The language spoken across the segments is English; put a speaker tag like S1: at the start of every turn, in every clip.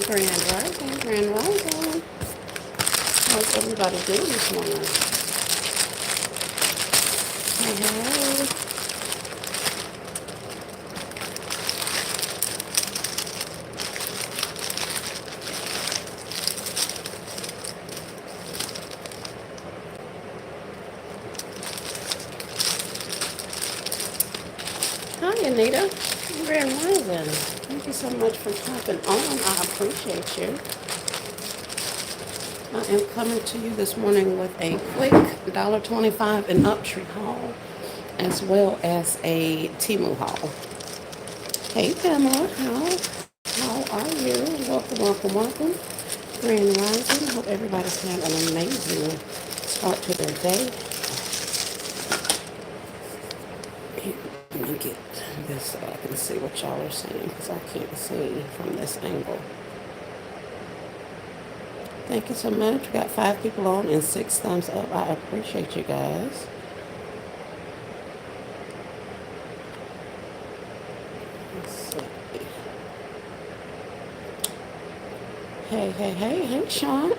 S1: Grand Rising, Grand Rising. How's everybody doing this morning? Hey, hey. Hi, Anita. Grand Rising. Thank you so much for popping on. I appreciate you. I am coming to you this morning with a quick $1.25 and up tree haul, as well as a Temu haul. Hey, Pamela. How are you? Welcome, welcome, welcome. Grand Rising. Hope everybody's had an amazing start to their day. Let me get this so I can see what y'all are saying, because I can't see from this angle. Thank you so much. We got 5 people on and 6 thumbs up. I appreciate you guys. Let's see. Hey, Sean.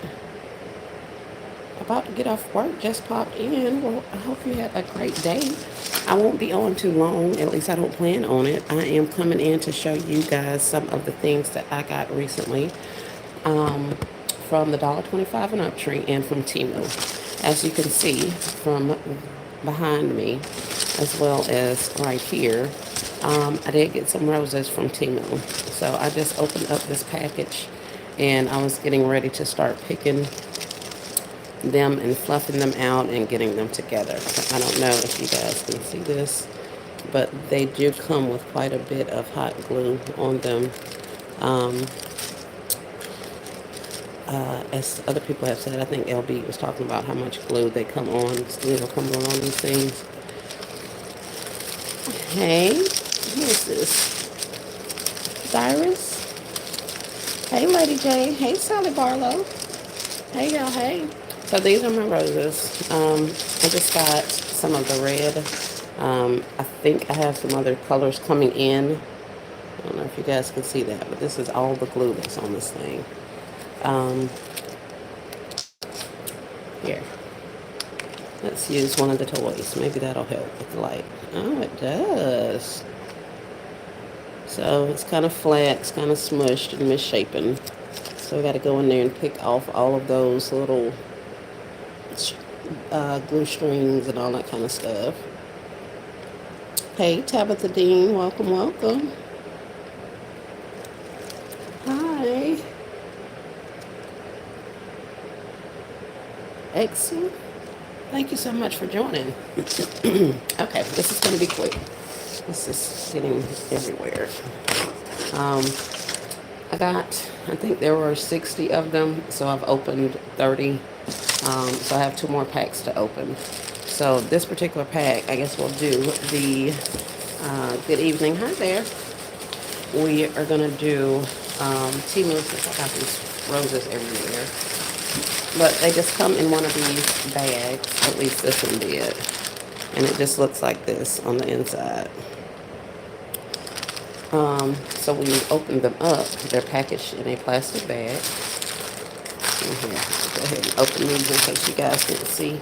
S1: About to get off work, just popped in. Well, I hope you had a great day. I won't be on too long, at least I don't plan on it. I am coming in to show you guys some of the things that I got recently from the $1.25 and up tree and from Temu. As you can see from behind me, as well as right here, I did get some roses from Temu. So I just opened up this package and I was getting ready to start picking them and fluffing them out and getting them together. I don't know if you guys can see this, but they do come with quite a bit of hot glue on them. As other people have said, I think LB was talking about how much glue they come on, come on these things. Hey, who is this? Cyrus? Hey, Lady J. Hey, Sally Barlow. Hey, y'all. Hey. So these are my roses. I just got some of the red. I think I have some other colors coming in. I don't know if you guys can see that, but this is all the glue that's on this thing. Here. Let's use one of the toys. Maybe that'll help with the light. Oh, it does. So it's kind of flat, it's kind of smushed and misshapen. So we got to go in there and pick off all of those little glue strings and all that kind of stuff. Hey, Tabitha Dean, welcome, welcome. Hi. Excellent. Thank you so much for joining. Okay, this is going to be quick. This is getting everywhere. I think there were 60 of them, so I've opened 30. So I have 2 more packs to open. So this particular pack, I guess we'll do the good evening. Hi there. We are going to do Temu, since I got these roses everywhere. But they just come in one of these bags, at least this one did. And it just looks like this on the inside. So when you open them up, they're packaged in a plastic bag. Here, go ahead and open these in case you guys didn't see.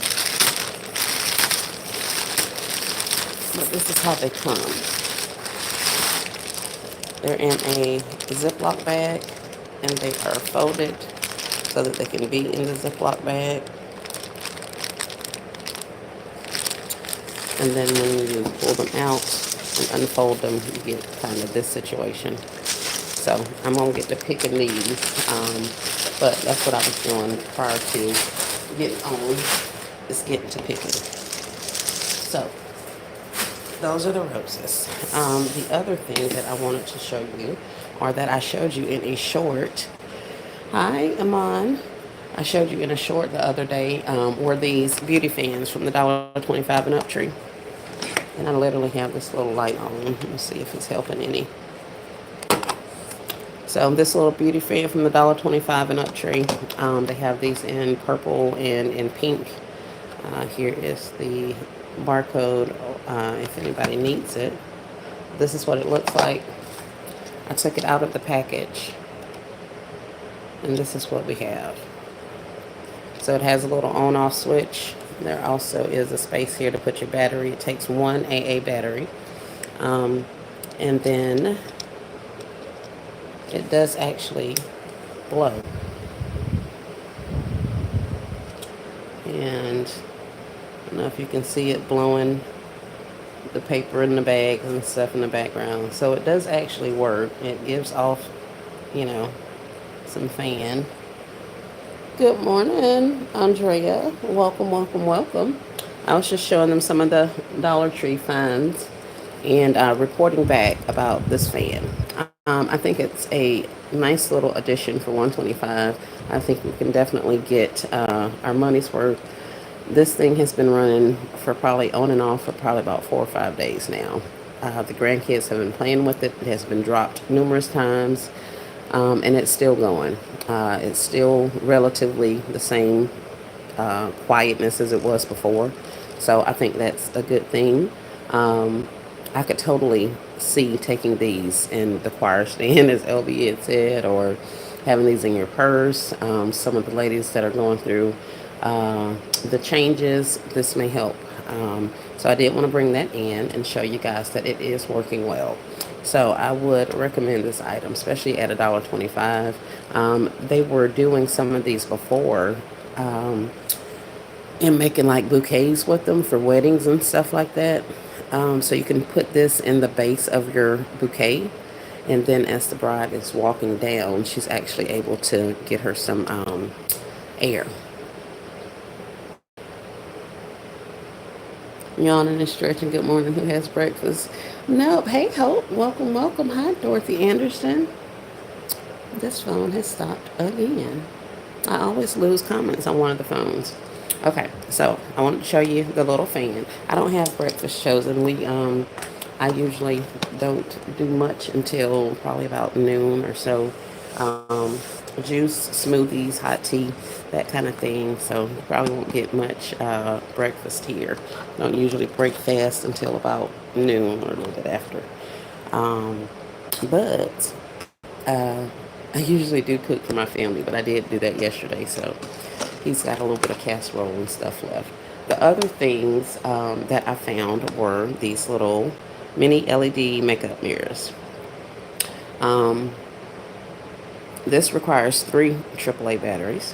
S1: But this is how they come. They're in a Ziploc bag, and they are folded so that they can be in the Ziploc bag. And then when you pull them out and unfold them, you get kind of this situation. So I'm going to get to picking these, but that's what I was doing prior to getting on, is getting to picking. So those are the roses. The other thing that I wanted to show you, or that I showed you in a short. Hi, Amon. I showed you in a short the other day, were these beauty fans from the $1.25 and up tree. And I literally have this little light on. Let me see if it's helping any. So this little beauty fan from the $1.25 and up tree. They have these in purple and in pink. Here is the barcode, if anybody needs it. This is what it looks like. I took it out of the package. And this is what we have. So it has a little on-off switch. There also is a space here to put your battery. It takes one AA battery. Um, and then it does actually blow. And I don't know if you can see it blowing the paper in the bags and stuff in the background. So it does actually work. It gives off, you know, some fan. Good morning, Andrea. Welcome, welcome, welcome. I was just showing them some of the Dollar Tree finds and reporting back about this fan. I think it's a nice little addition for 125. I think we can definitely get our money's worth. This thing has been running for probably on and off for probably about 4 or 5 days now. The grandkids have been playing with it. It has been dropped numerous times, and it's still going. It's still relatively the same quietness as it was before. So I think that's a good thing. Um, I could totally see taking these in the choir stand, as LB had said, or having these in your purse. Some of the ladies that are going through the changes, this may help. So I did want to bring that in and show you guys that it is working well. So I would recommend this item, especially at $1.25. They were doing some of these before. Um, and making like bouquets with them for weddings and stuff like that. So you can put this in the base of your bouquet, and then as the bride is walking down, she's actually able to get her some air. Yawning and stretching. Good morning. Who has breakfast? Nope. Hey, Hope. Welcome, welcome. Hi, Dorothy Anderson. This phone has stopped again. I always lose comments on one of the phones. Okay, so I wanted to show you the little fan. I don't have breakfast chosen. I usually don't do much until probably about noon or so. Um, Juice, smoothies, hot tea, that kind of thing. So you probably won't get much breakfast here. Don't usually break fast until about noon or a little bit after. Um, but I usually do cook for my family, but I did do that yesterday, so he's got a little bit of casserole and stuff left. The other things that I found were these little mini LED makeup mirrors. Um, this requires three AAA batteries,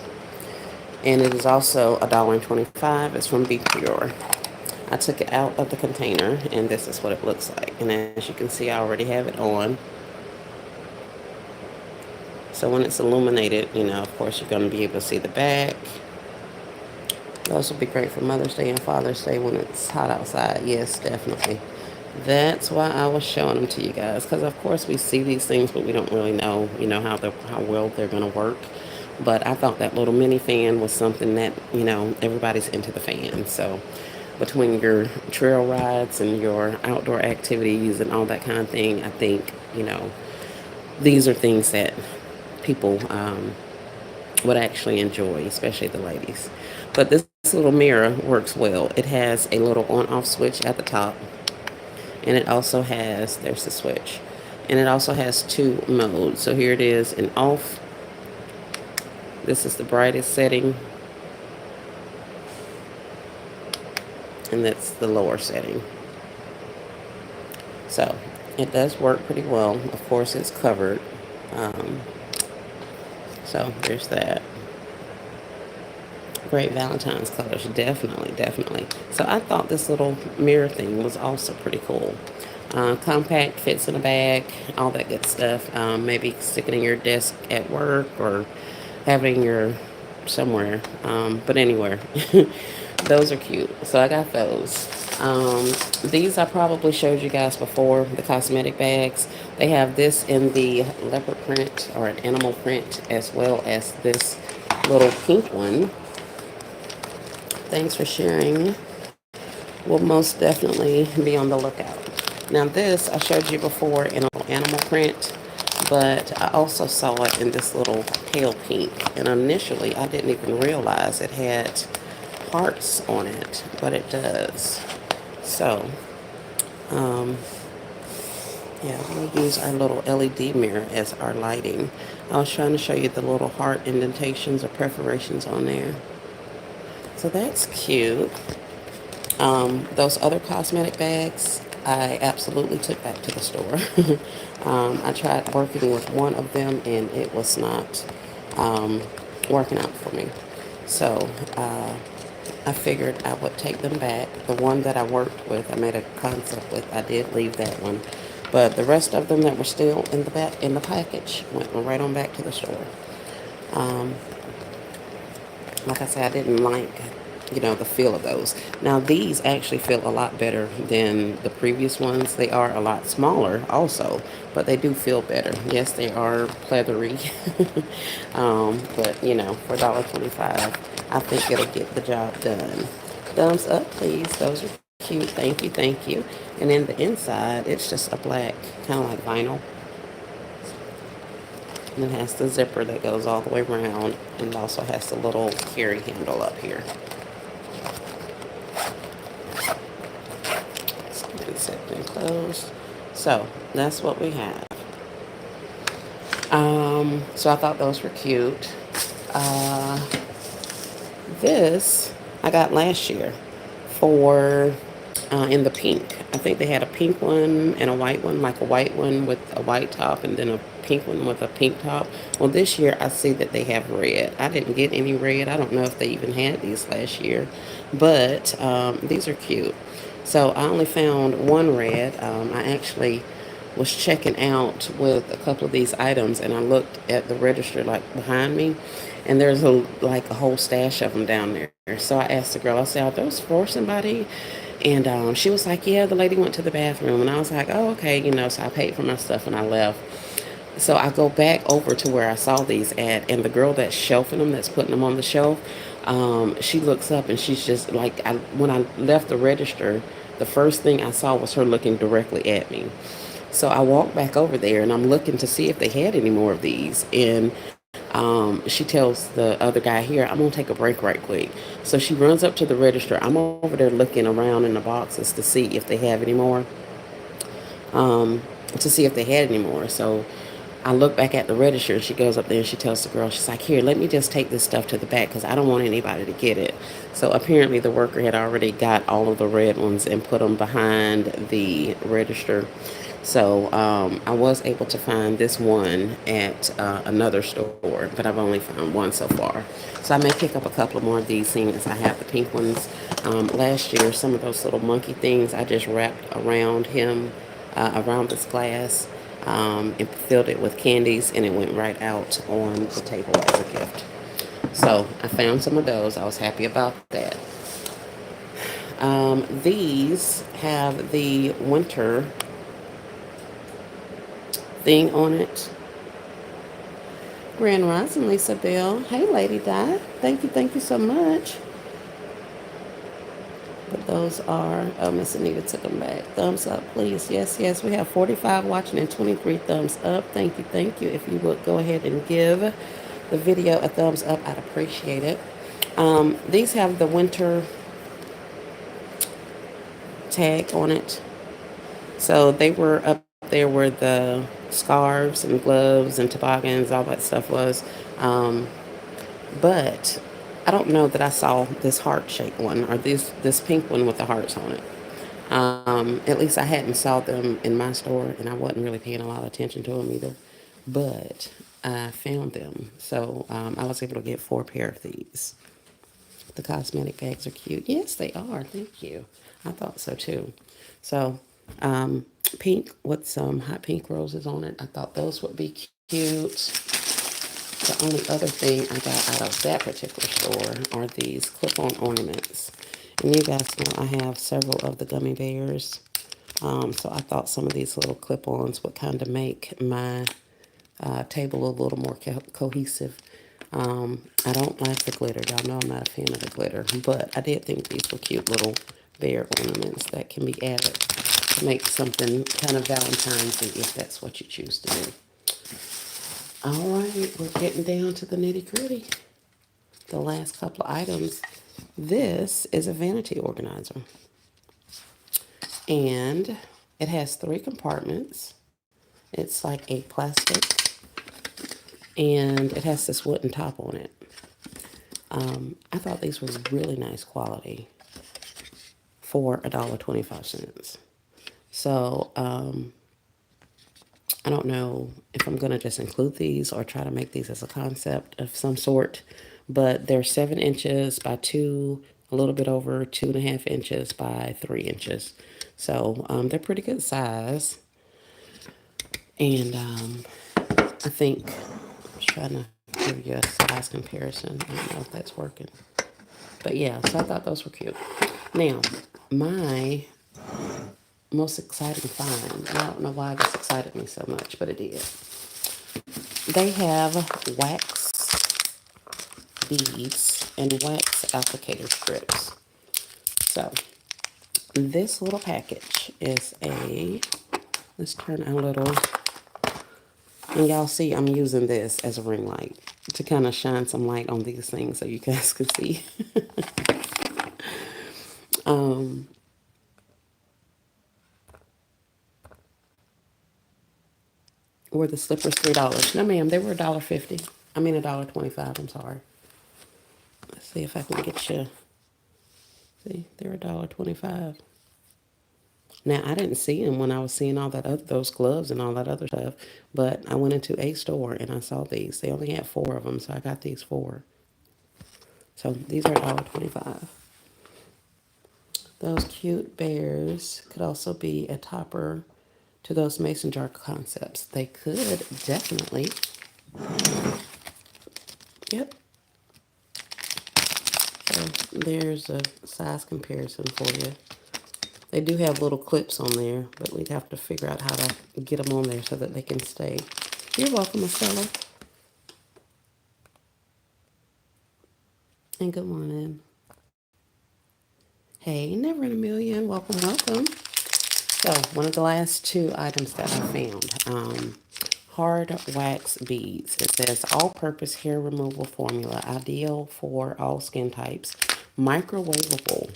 S1: and it is also $1.25. It's from Be Pure. I took it out of the container, and this is what it looks like. And as you can see, I already have it on. So when it's illuminated, of course, you're going to be able to see the back. Those will be great for Mother's Day and Father's Day when it's hot outside. Yes, definitely. That's why I was showing them to you guys, because of course we see these things, but we don't really know, how well they're going to work. But I thought that little mini fan was something that, everybody's into the fan. So between your trail rides and your outdoor activities and all that kind of thing, I think, these are things that people would actually enjoy, especially the ladies. But this little mirror works well. It has a little on-off switch at the top, and it also has, there's the switch, and it also has two modes. So here it is in off. This is the brightest setting, and that's the lower setting. So it does work pretty well. Of course, it's covered. Um, so there's that. Great Valentine's colors, definitely, definitely. So I thought this little mirror thing was also pretty cool. Compact, fits in a bag, all that good stuff. Maybe stick it in your desk at work or have it in your somewhere, but anywhere. Those are cute. So I got those. These I probably showed you guys before, the cosmetic bags. They have this in the leopard print or an animal print, as well as this little pink one. Thanks for sharing. We'll most definitely be on the lookout. Now this, I showed you before in a little animal print, but I also saw it in this little pale pink. And initially, I didn't even realize it had hearts on it, but it does. So, Yeah, we'll use our little LED mirror as our lighting. I was trying to show you the little heart indentations or perforations on there. So that's cute. Those other cosmetic bags, I absolutely took back to the store. I tried working with one of them and it was not um, working out for me. So I figured I would take them back. The one that I worked with, I made a concept with, I did leave that one. But the rest of them that were still in the back in the package went right on back to the store. Um, like I said, I didn't like, the feel of those. Now, these actually feel a lot better than the previous ones. They are a lot smaller also, but they do feel better. Yes, they are pleathery, but, for $1.25, I think it'll get the job done. Thumbs up, please. Those are cute. Thank you, thank you. And then the inside, it's just a black, kind of like vinyl. And it has the zipper that goes all the way around, and it also has the little carry handle up here. Let's get it set and closed. So that's what we have. So I thought those were cute. Uh, this I got last year for in the pink. I think they had a pink one and a white one, like a white one with a white top and then a pink one with a pink top. Well, this year I see that they have red. I didn't get any red. I don't know if they even had these last year, but these are cute. So I only found one red. I actually was checking out with a couple of these items and I looked at the register like behind me and there's a whole stash of them down there. So I asked the girl, I said, are those for somebody? And she was like, yeah, the lady went to the bathroom. And I was like, oh, okay, so I paid for my stuff and I left. So I go back over to where I saw these at, and the girl that's shelving them, that's putting them on the shelf, she looks up and she's just like, when I left the register, the first thing I saw was her looking directly at me. So I walked back over there and I'm looking to see if they had any more of these. And she tells the other guy, here, I'm going to take a break right quick. So she runs up to the register. I'm over there looking around in the boxes to see if they have any more, um, to see if they had any more. So I look back at the register and she goes up there and she tells the girl, she's like, here, let me just take this stuff to the back because I don't want anybody to get it. So apparently the worker had already got all of the red ones and put them behind the register. So I was able to find this one at another store, but I've only found one so far. So I may pick up a couple more of these, seeing as I have the pink ones. Last year, some of those little monkey things I just wrapped around him, around this glass, and filled it with candies, and it went right out on the table as a gift. So I found some of those. I was happy about that. These have the winter thing on it. Grand Rising, Lisa Bell. Hey, Lady Di. Thank you so much. But those are, oh, Miss Anita took them back. Thumbs up, please. Yes, yes. We have 45 watching and 23 thumbs up. Thank you, thank you. If you would go ahead and give the video a thumbs up, I'd appreciate it. These have the winter tag on it. So they were up there where the scarves and gloves and toboggans, all that stuff was. But I don't know that I saw this heart-shaped one or this pink one with the hearts on it. At least I hadn't saw them in my store, and I wasn't really paying a lot of attention to them either. But I found them, so I was able to get 4 pair of these. The cosmetic bags are cute. Yes, they are. Thank you. I thought so too. So, pink with some hot pink roses on it. I thought those would be cute. The only other thing I got out of that particular store are these clip-on ornaments. And you guys know I have several of the gummy bears. So I thought some of these little clip-ons would kind of make my table a little more cohesive. I don't like the glitter. Y'all know I'm not a fan of the glitter. But I did think these were cute little bear ornaments that can be added to make something kind of Valentine's-y if that's what you choose to do. All right, we're getting down to the nitty-gritty. The last couple of items. This is a vanity organizer. And it has 3 compartments. It's like a plastic, and it has this wooden top on it. I thought these were really nice quality for $1.25. So I don't know if I'm going to just include these or try to make these as a concept of some sort, but they're 7 inches by a little bit over 2.5 inches by 3 inches. So they're pretty good size. And I think I was trying to give you a size comparison. I don't know if that's working. But yeah, so I thought those were cute. Now, my most exciting find, I don't know why this excited me so much, but it did. They have wax beads and wax applicator strips. So, this little package is let's turn a little, and y'all see I'm using this as a ring light to kind of shine some light on these things so you guys can see. Were the slippers $3? No, ma'am, they were $1.50. I mean $1.25. I'm sorry. Let's see if I can get you. See, they're $1.25. Now I didn't see them when I was seeing all that those gloves and all that other stuff, but I went into a store and I saw these. They only had 4 of them, so I got these 4. So these are $1.25. Those cute bears could also be a topper to those mason jar concepts. They could definitely. Yep. So there's a size comparison for you. They do have little clips on there, but we'd have to figure out how to get them on there so that they can stay. You're welcome, Estella. And good morning. Hey, never in a million. Welcome, welcome. So, one of the last 2 items that I found. Hard wax beads. It says all-purpose hair removal formula, ideal for all skin types. Microwavable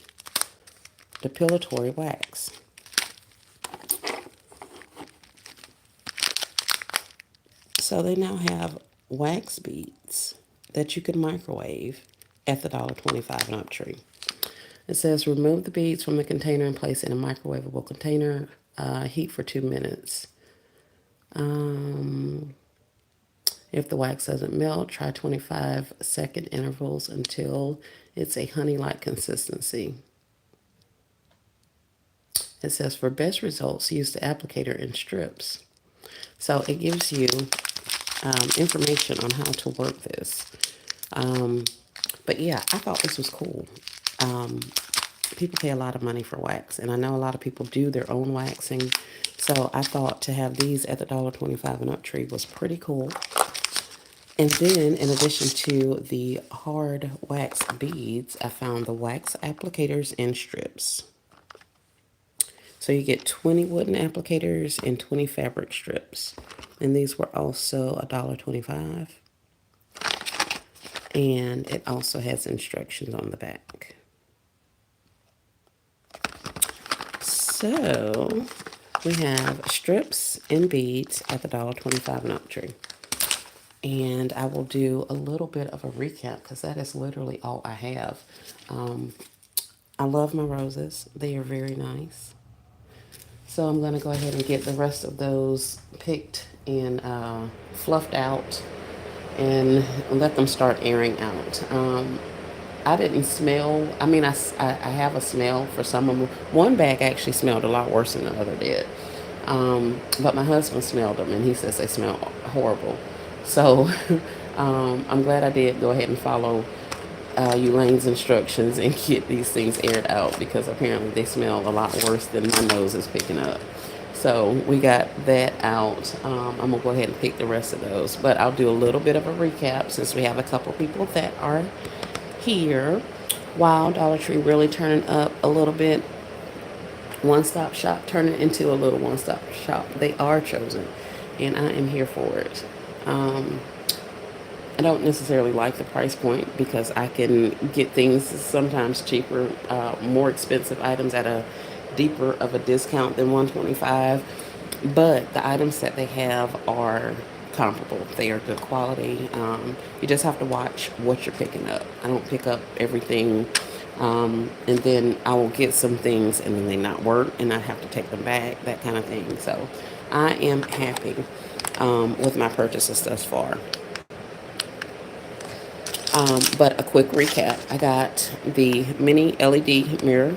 S1: depilatory wax. So they now have wax beads that you can microwave at the $1.25 and up tree. It says remove the beads from the container and place in a microwavable container. Heat for 2 minutes. If the wax doesn't melt, try 25-second intervals until it's a honey-like consistency. It says for best results, use the applicator in strips. So it gives you information on how to work this. But yeah, I thought this was cool. People pay a lot of money for wax, and I know a lot of people do their own waxing. So I thought to have these at the $1.25 and up tree was pretty cool. And then, in addition to the hard wax beads, I found the wax applicators in strips. So you get 20 wooden applicators and 20 fabric strips. And these were also $1.25. And it also has instructions on the back. So we have strips and beads at the $1.25 and up tree. And I will do a little bit of a recap because that is literally all I have. I love my roses. They are very nice. So I'm going to go ahead and get the rest of those picked and fluffed out and let them start airing out. I didn't smell, I mean, I have a smell for some of them. One bag actually smelled a lot worse than the other did. But my husband smelled them and he says they smell horrible. So I'm glad I did go ahead and follow Elaine's instructions and get these things aired out because apparently they smell a lot worse than my nose is picking up. So we got that out. I'm going to go ahead and pick the rest of those. But I'll do a little bit of a recap since we have a couple people that are here. Wow, Dollar Tree really turning up a little bit. One-stop shop turning into a little one-stop shop. They are chosen, and I am here for it. I don't necessarily like the price point because I can get things sometimes cheaper, more expensive items at a deeper of a discount than $125. but the items that they have are comparable. They are good quality. You just have to watch what you're picking up. I don't pick up everything, and then I will get some things and then they not work, and I have to take them back, that kind of thing. So I am happy with my purchases thus far. But a quick recap: I got the mini LED mirror.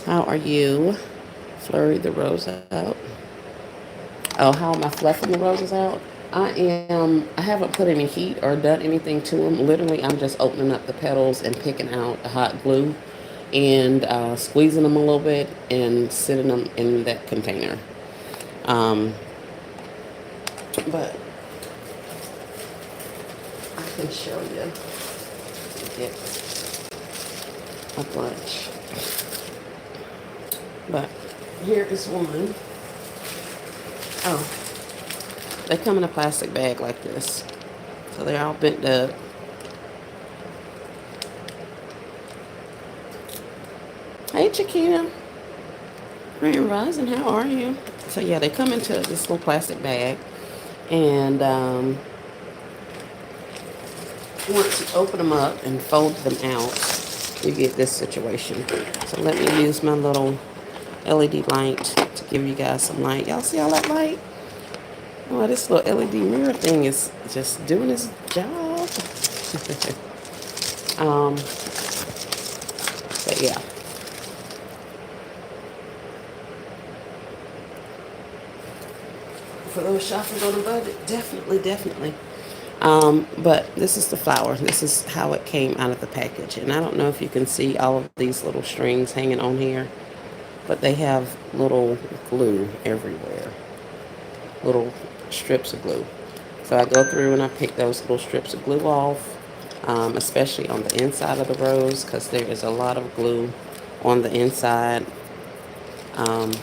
S1: How are you? Flurry the rose out. Oh, how am I fluffing the roses out? I haven't put any heat or done anything to them. Literally, I'm just opening up the petals and picking out the hot glue and squeezing them a little bit and sitting them in that container. Um, but I can show you. Get a bunch. But here is one. Oh, they come in a plastic bag like this. So they're all bent up. Hey, Chiquita. Grand Rising, how are you? So yeah, they come into this little plastic bag. And once you open them up and fold them out, you get this situation. So let me use my little LED light to give you guys some light. Y'all see all that light? Oh, this little LED mirror thing is just doing its job. um, but yeah. For those shopping on a budget, definitely. But this is the flower. This is how it came out of the package. And I don't know if you can see all of these little strings hanging on here, but they have little glue everywhere. Little strips of glue. So I go through and I pick those little strips of glue off, especially on the inside of the rose, because there is a lot of glue on the inside. And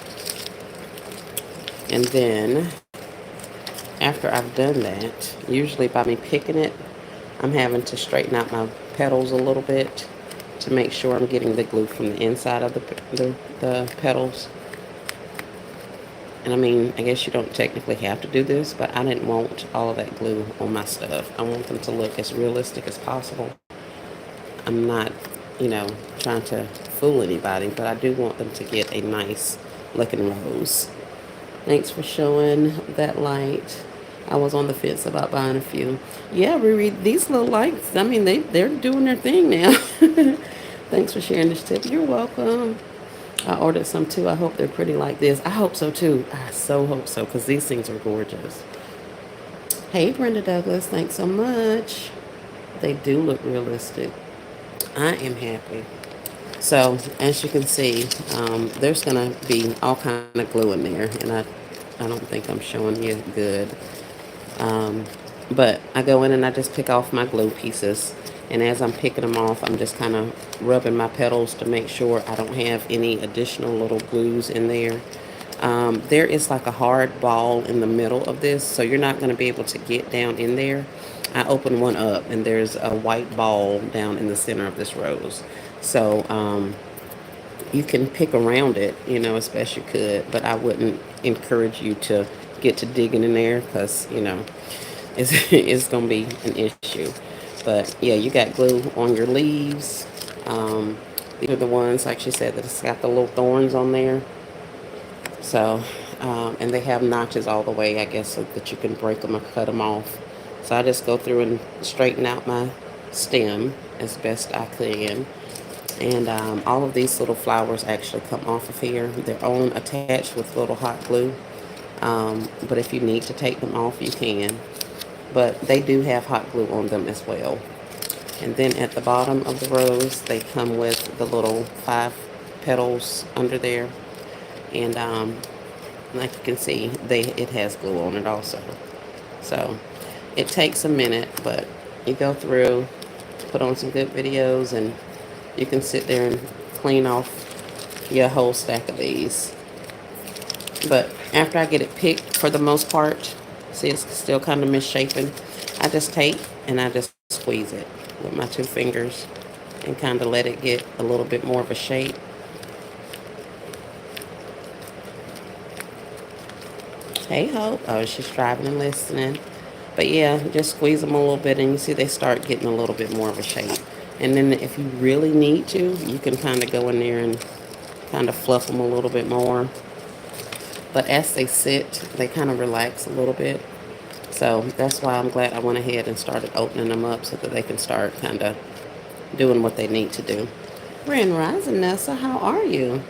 S1: then after I've done that, usually by me picking it, I'm having to straighten out my petals a little bit to make sure I'm getting the glue from the inside of the petals. And I mean, I guess you don't technically have to do this, but I didn't want all of that glue on my stuff. I want them to look as realistic as possible. I'm not, trying to fool anybody, but I do want them to get a nice looking rose. Thanks for showing that light. I was on the fence about buying a few. Yeah, Riri, these little lights, I mean, they're doing their thing now. Thanks for sharing this tip. You're welcome. I ordered some too. I hope they're pretty like this. I hope so too. I so hope so, because these things are gorgeous. Hey, Brenda Douglas, thanks so much. They do look realistic. I am happy. So, as you can see, there's going to be all kind of glue in there, and I don't think I'm showing you good. But I go in and I just pick off my glue pieces, and as I'm picking them off, I'm just kind of rubbing my petals to make sure I don't have any additional little glues in there. There is like a hard ball in the middle of this, so you're not going to be able to get down in there. I open one up, and there's a white ball down in the center of this rose. So you can pick around it, as best you could, but I wouldn't encourage you to get to digging in there, because, it's going to be an issue. But yeah, you got glue on your leaves. These are the ones, like she said, that it's got the little thorns on there. So, and they have notches all the way, I guess, so that you can break them or cut them off. So I just go through and straighten out my stem as best I can. And all of these little flowers actually come off of here. They're on attached with little hot glue. But if you need to take them off, you can. But they do have hot glue on them as well. And then at the bottom of the rose, they come with the little 5 petals under there. And like you can see, it has glue on it also. So it takes a minute, but you go through, put on some good videos, and you can sit there and clean off your whole stack of these. But after I get it picked, for the most part, see it's still kind of misshapen, I just take and I just squeeze it with my 2 fingers and kind of let it get a little bit more of a shape. Hey, Hope. Oh, she's driving and listening. But yeah, just squeeze them a little bit, and you see they start getting a little bit more of a shape. And then if you really need to, you can kind of go in there and kind of fluff them a little bit more. But as they sit, they kind of relax a little bit. So that's why I'm glad I went ahead and started opening them up so that they can start kind of doing what they need to do. Grand Rising, Nessa, how are you?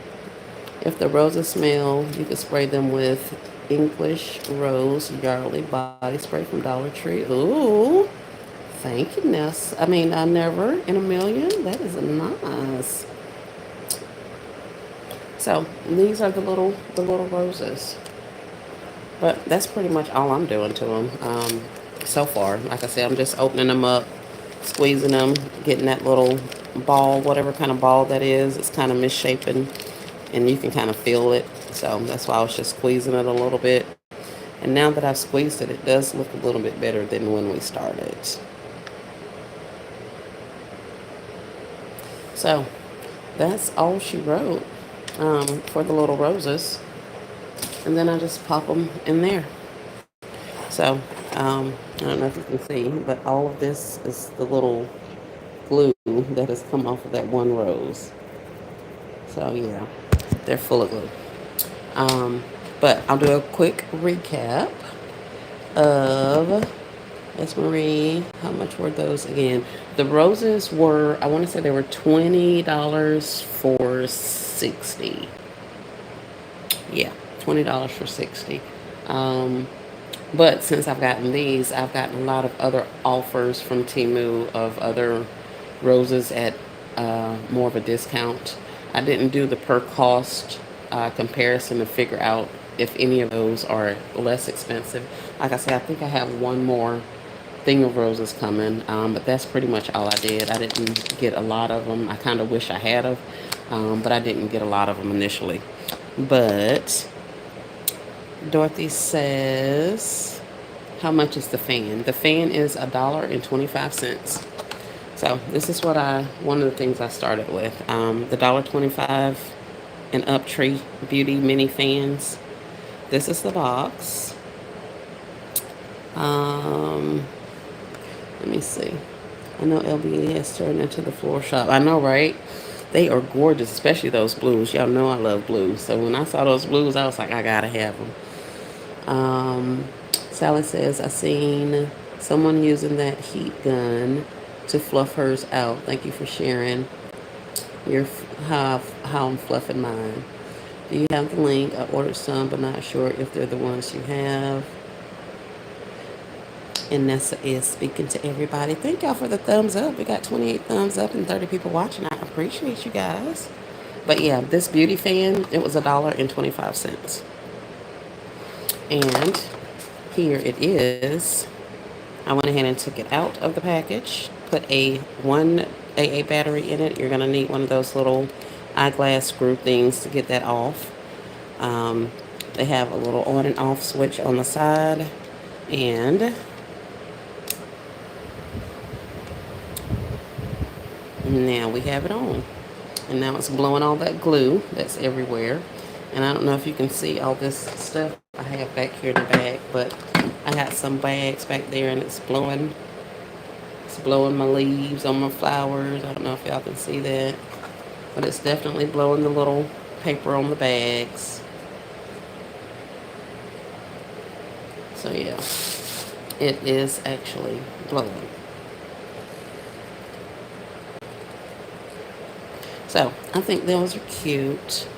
S1: If the roses smell, you can spray them with English Rose Yardley Body Spray from Dollar Tree. Ooh, thank you, Ness. I mean, I never in a million. That is nice. So these are the little roses. But that's pretty much all I'm doing to them so far. Like I said, I'm just opening them up, squeezing them, getting that little ball, whatever kind of ball that is. It's kind of misshapen, and you can kind of feel it. So that's why I was just squeezing it a little bit. And now that I've squeezed it, it does look a little bit better than when we started. So that's all she wrote for the little roses. And then I just pop them in there. So I don't know if you can see, but all of this is the little glue that has come off of that one rose. So yeah, they're full of glue. Um, but I'll do a quick recap of Miss Marie. How much were those again? The roses were, I want to say they were $20 for 60. Yeah, $20 for 60. Um, but since I've gotten these, I've gotten a lot of other offers from Temu of other roses at more of a discount. I didn't do the per cost comparison to figure out if any of those are less expensive. Like I said, I think I have one more thing of roses coming, but that's pretty much all I did. I didn't get a lot of them. I kind of wish I had of, but I didn't get a lot of them initially. But Dorothy says, how much is the fan? The fan is $1.25. So this is one of the things I started with. The $1.25 and up Tree Beauty mini fans. This is the box. Um, Let me see. I know LBA has turned into the floor shop. I know, right? They are gorgeous, especially those blues. Y'all know I love blues. So when I saw those blues, I was like, I gotta have them. Sally says, I seen someone using that heat gun to fluff hers out. Thank you for sharing your how I'm fluffing mine. Do you have the link? I ordered some, but not sure if they're the ones you have. And Nessa is speaking to everybody. Thank y'all for the thumbs up. We got 28 thumbs up and 30 people watching. I appreciate you guys. But yeah, this beauty fan, it was $1.25. And here it is. I went ahead and took it out of the package, put a 1 AA battery in it. You're going to need one of those little eyeglass screw things to get that off. They have a little on and off switch on the side. And now we have it on. And now it's blowing all that glue that's everywhere. And I don't know if you can see all this stuff I have back here in the bag, but I got some bags back there and it's blowing my leaves on my flowers. I don't know if y'all can see that, but it's definitely blowing the little paper on the bags. So yeah, it is actually blowing. So I think those are cute.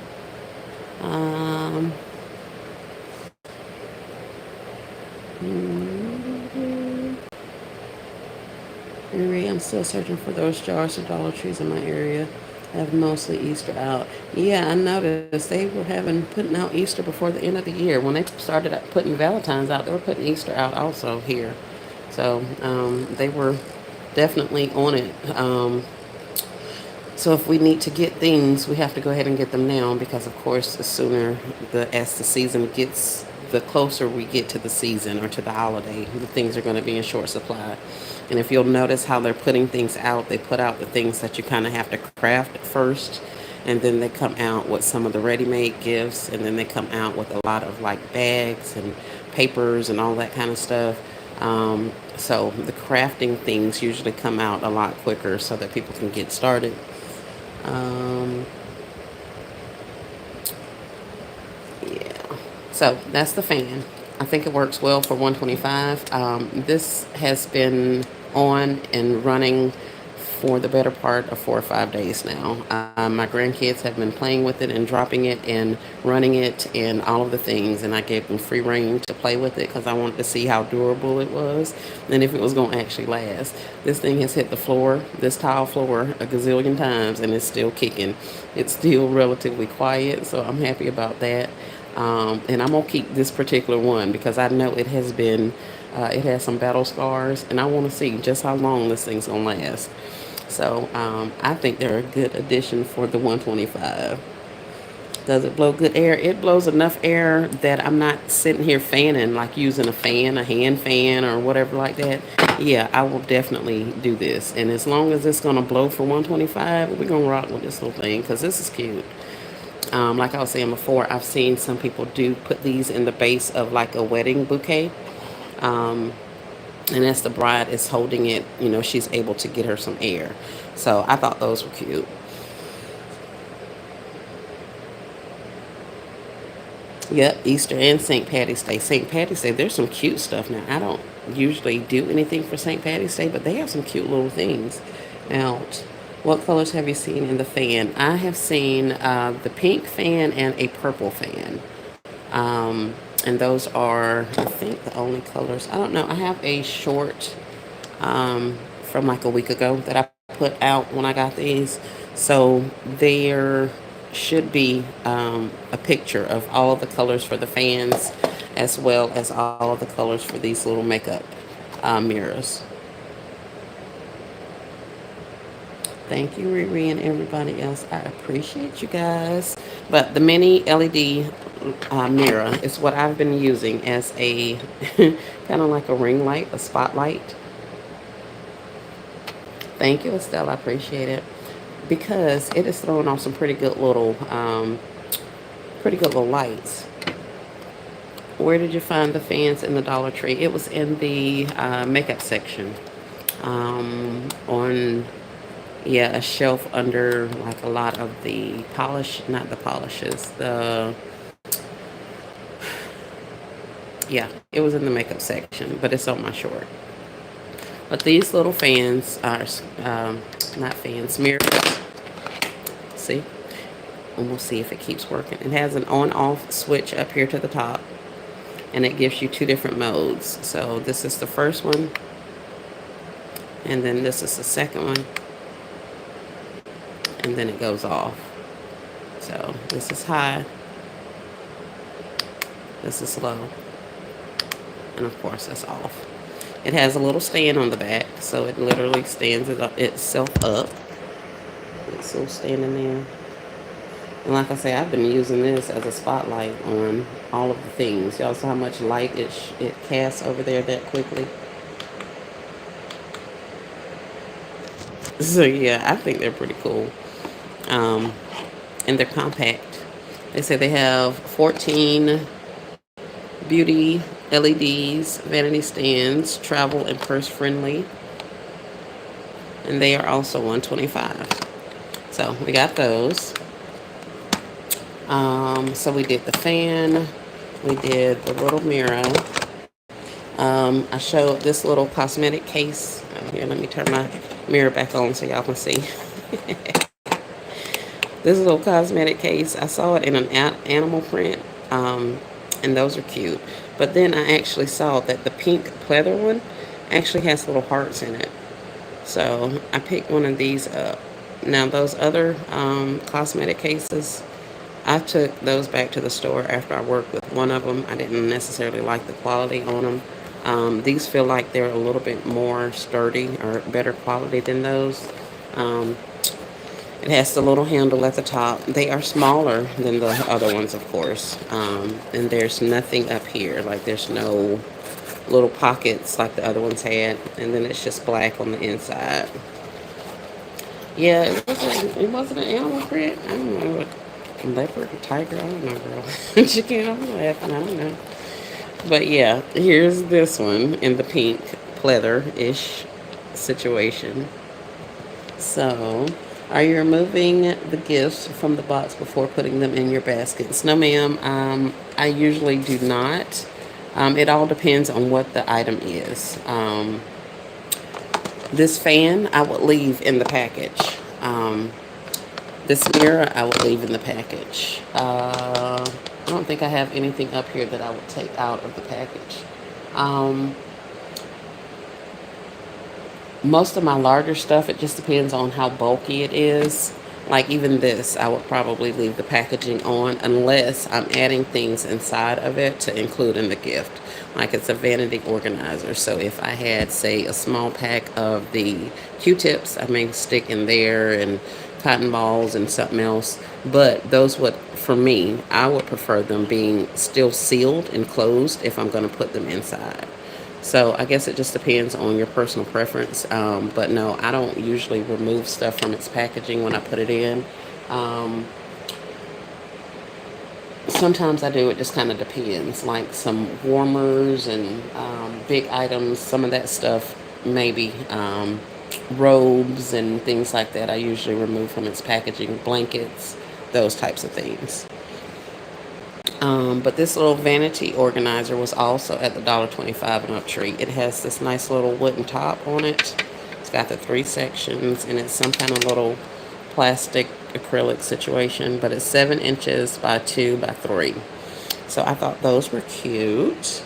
S1: Marie, I'm still searching for those jars of Dollar Trees in my area. I have mostly Easter out. Yeah, I noticed they were putting out Easter before the end of the year. When they started putting Valentine's out, they were putting Easter out also here. So they were definitely on it. So if we need to get things, we have to go ahead and get them now because, of course, as the season gets, the closer we get to the season or to the holiday, the things are going to be in short supply. And if you'll notice how they're putting things out, they put out the things that you kind of have to craft first. And then they come out with some of the ready-made gifts, and then they come out with a lot of like bags and papers and all that kind of stuff. So the crafting things usually come out a lot quicker so that people can get started. Um, yeah. So that's the fan. I think it works well for 125. This has been on and running for the better part of 4 or 5 days now. My grandkids have been playing with it and dropping it and running it and all of the things. And I gave them free reign to play with it because I wanted to see how durable it was and if it was going to actually last. This thing has hit the floor, this tile floor, a gazillion times, and it's still kicking. It's still relatively quiet, so I'm happy about that. And I'm gonna keep this particular one because I know it has some battle scars, and I want to see just how long this thing's gonna last. So I think they're a good addition for the 125. Does it blow good air? It blows enough air that I'm not sitting here fanning, like using a fan, a hand fan, or whatever like that. Yeah, I will definitely do this. And as long as it's gonna blow for 125, we're gonna rock with this little thing because this is cute. Like I was saying before, I've seen some people do put these in the base of like a wedding bouquet. Um, and as the bride is holding it, she's able to get her some air. So I thought those were cute. Yep, Easter and St. Patty's Day. St. Patty's Day, there's some cute stuff now. I don't usually do anything for St. Patty's Day, but they have some cute little things out. What colors have you seen in the fan? I have seen the pink fan and a purple fan. And those are, I think, the only colors. I don't know. I have a short from like a week ago that I put out when I got these. So there should be a picture of all of the colors for the fans as well as all of the colors for these little makeup mirrors. Thank you, Riri, and everybody else. I appreciate you guys. But the mini LED mirror is what I've been using as a kind of like a ring light, a spotlight. Thank you, Estelle. I appreciate it because it is throwing off some pretty good little lights. Where did you find the fans in the Dollar Tree? It was in the makeup section on a shelf under like a lot of the not the polishes, it was in the makeup section, but it's on my short. But these little fans are not fans, mirrors. See? And we'll see if it keeps working. It has an on-off switch up here to the top, and it gives you two different modes. So this is the first one, and then this is the second one, and then it goes off. So this is high, this is low, and of course that's off. It has a little stand on the back, so it literally stands itself up. It's still standing there. And like I say, I've been using this as a spotlight on all of the things. Y'all saw how much light it casts over there that quickly. So yeah, I think they're pretty cool. And they're compact. They say they have 14 beauty LEDs, vanity stands, travel and purse friendly. And they are also 125. So we got those. So we did the fan, we did the little mirror. I showed this little cosmetic case. Here, let me turn my mirror back on so y'all can see. This little cosmetic case, I saw it in an animal print, and those are cute. But then I actually saw that the pink pleather one actually has little hearts in it. So I picked one of these up. Now those other cosmetic cases, I took those back to the store after I worked with one of them. I didn't necessarily like the quality on them. These feel like they're a little bit more sturdy or better quality than those. It has the little handle at the top. They are smaller than the other ones, of course. And there's nothing up here. Like there's no little pockets like the other ones had. And then it's just black on the inside. Yeah, it wasn't an animal print. I don't know, a leopard, a tiger. I don't know, girl. Chicken. I'm laughing. I don't know. But yeah, here's this one in the pink pleather-ish situation. So, are you removing the gifts from the box before putting them in your baskets? No, ma'am. I usually do not. It all depends on what the item is. This fan I would leave in the package. This mirror I would leave in the package. I don't think I have anything up here that I would take out of the package. Um, Most of my larger stuff, it just depends on how bulky it is. Like even this, I would probably leave the packaging on unless I'm adding things inside of it to include in the gift. Like it's a vanity organizer. So if I had, say, a small pack of the Q-tips, I may stick in there and cotton balls and something else. But those would, for me, I would prefer them being still sealed and closed if I'm going to put them inside. So I guess it just depends on your personal preference. But no, I don't usually remove stuff from its packaging when I put it in. Um, Sometimes I do. It just kind of depends. Like some warmers and big items, some of that stuff, maybe robes and things like that. I usually remove from its packaging, blankets, those types of things. But this little vanity organizer was also at the $1.25 and up tree. It has this nice little wooden top on it. It's got the 3 sections, and it's some kind of little plastic acrylic situation, but it's 7 inches by 2 by 3. So I thought those were cute.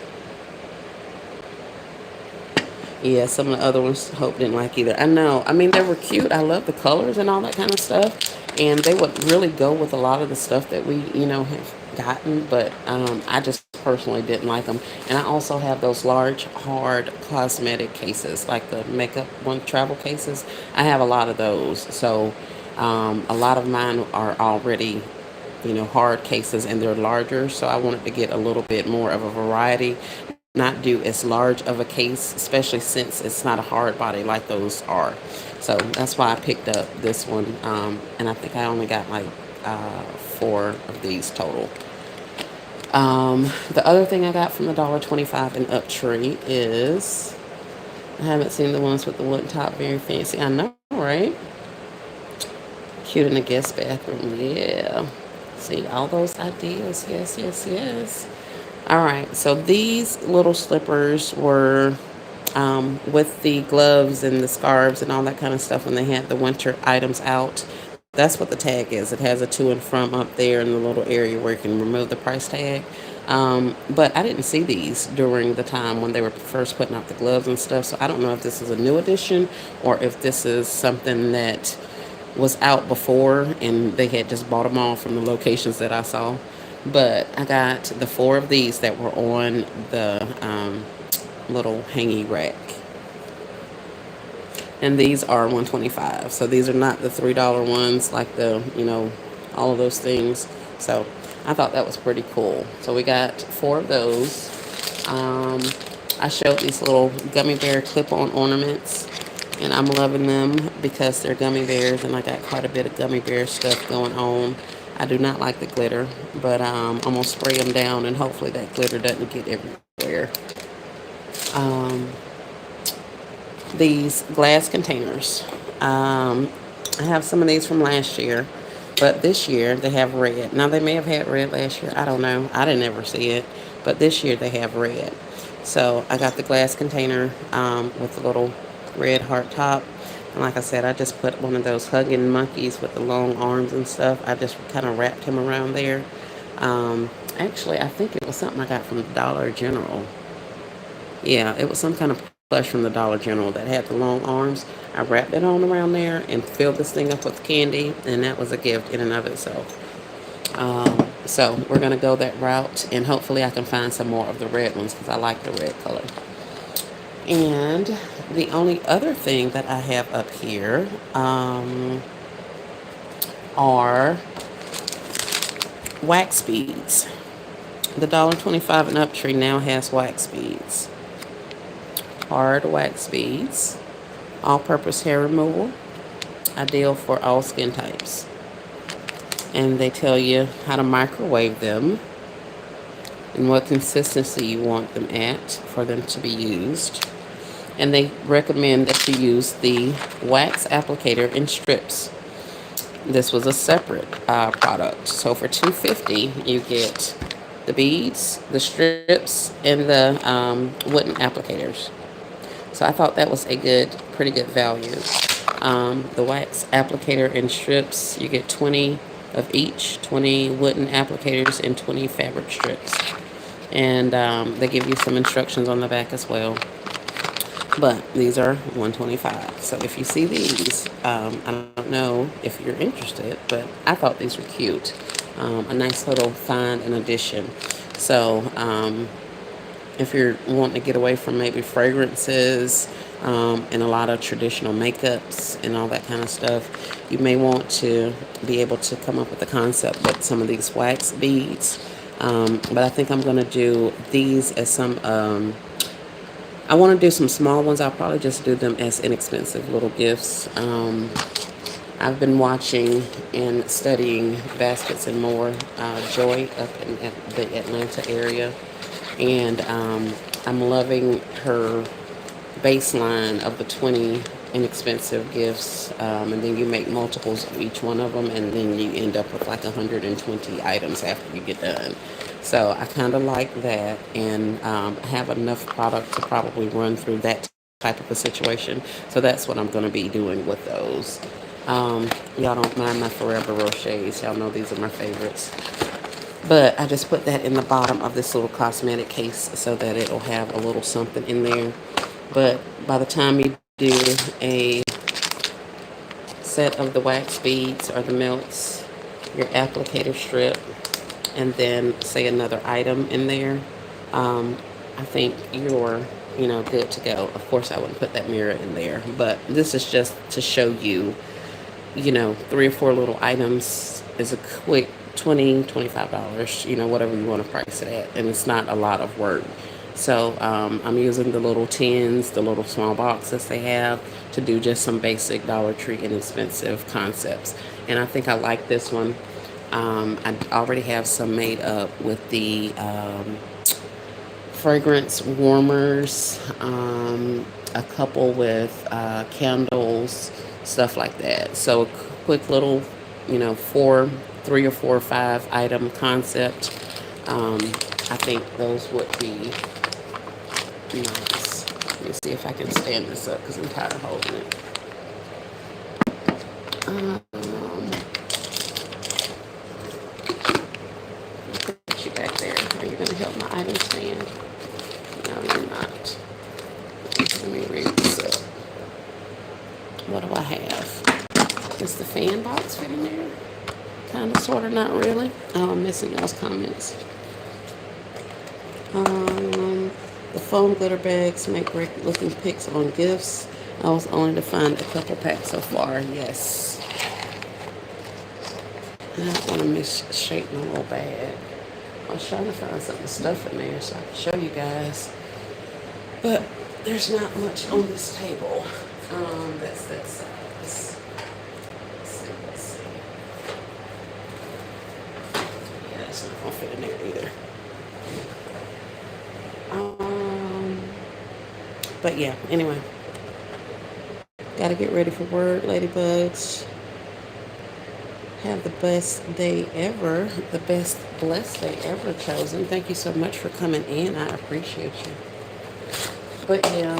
S1: Yeah, some of the other ones Hope didn't like either. I know. I mean, they were cute. I love the colors and all that kind of stuff. And they would really go with a lot of the stuff that we, have gotten. But I just personally didn't like them. And I also have those large, hard cosmetic cases, like the makeup one, travel cases. I have a lot of those. So a lot of mine are already hard cases and they're larger. So I wanted to get a little bit more of a variety, not do as large of a case, especially since it's not a hard body like those are. So that's why I picked up this one. And I think I only got like 4 of these total. The other thing I got from the $1.25 and up tree is, I haven't seen the ones with the wooden top, very fancy. I know, right? Cute in the guest bathroom. Yeah. See, all those ideas. Yes, yes, yes. All right, so these little slippers were with the gloves and the scarves and all that kind of stuff when they had the winter items out. That's what the tag is. It has a to and from up there in the little area where you can remove the price tag. But I didn't see these during the time when they were first putting out the gloves and stuff, so I don't know if this is a new edition or if this is something that was out before and they had just bought them all from the locations that I saw. But I got the 4 of these that were on the little hangy rack. And these are 125. So these are not the $3 ones like all of those things. So I thought that was pretty cool. So we got 4 of those. Um, I showed these little gummy bear clip-on ornaments, and I'm loving them because they're gummy bears, and I got quite a bit of gummy bear stuff going on. I do not like the glitter, but I'm going to spray them down, and hopefully that glitter doesn't get everywhere. Um, these glass containers. I have some of these from last year, but this year they have red. Now, they may have had red last year. I don't know. I didn't ever see it, but this year they have red. So I got the glass container with the little red heart top. And like I said, I just put one of those hugging monkeys with the long arms and stuff. I just kind of wrapped him around there. Actually, I think it was something I got from the Dollar General. Yeah, it was some kind of plush from the Dollar General that had the long arms. I wrapped it on around there and filled this thing up with candy, and that was a gift in and of itself. So we're going to go that route, and hopefully I can find some more of the red ones because I like the red color. And the only other thing that I have up here are wax beads. The $1.25 and up tree now has wax beads. Hard wax beads. All-purpose hair removal. ideal for all skin types. And they tell you how to microwave them and what consistency you want them at for them to be used. And they recommend that you use the wax applicator in strips. This was a separate product. So for $2.50, you get the beads, the strips, and the wooden applicators. So I thought that was a pretty good value. The wax applicator in strips, you get 20 of each, 20 wooden applicators and 20 fabric strips. And they give you some instructions on the back as well. But these are $125. So if you see these, I don't know if you're interested, but I thought these were cute. A nice little find and addition. So if you're wanting to get away from maybe fragrances and a lot of traditional makeups and all that kind of stuff, you may want to be able to come up with a concept with some of these wax beads. But I think I'm going to do these as some I want to do some small ones. I'll probably just do them as inexpensive little gifts. I've been watching and studying Baskets and More, Joy up in the Atlanta area. And I'm loving her baseline of the 20 inexpensive gifts. And then you make multiples of each one of them. And then you end up with like 120 items after you get done. So I kind of like that, and have enough product to probably run through that type of a situation. So that's what I'm going to be doing with those. Y'all don't mind my Forever Rochers. Y'all know these are my favorites. But I just put that in the bottom of this little cosmetic case so that it'll have a little something in there. But by the time you do a set of the wax beads or the melts, your applicator strip, and then say another item in there, I think you're good to go. Of course I wouldn't put that mirror in there, but this is just to show you, 3 or 4 little items is a quick $20-$25, whatever you want to price it at, and it's not a lot of work. So I'm using the little tins, the little small boxes they have to do just some basic Dollar Tree inexpensive concepts, and I think I like this one. I already have some made up with the fragrance warmers, a couple with candles, stuff like that. So a quick little, 3 or 4 or 5 item concept. I think those would be nice. Let me see if I can stand this up because I'm tired of holding it. Put you back there. Are you going to help my item stand? No, you're not. Let me read this up. What do I have? Is the fan box fit in there? Kind of, sort of, not really. Oh, I'm missing those comments. The foam glitter bags make great looking pics on gifts. I was only to find a couple packs so far. Yes. I don't want to misshape my little bag. I was trying to find something to stuff in there so I can show you guys. But there's not much on this table. That's that size. Let's see. Yeah, it's not gonna fit in there either. But yeah, anyway. Gotta get ready for work, ladybugs. Have the best day ever, the best blessed day ever chosen. Thank you so much for coming in. I appreciate you. But yeah,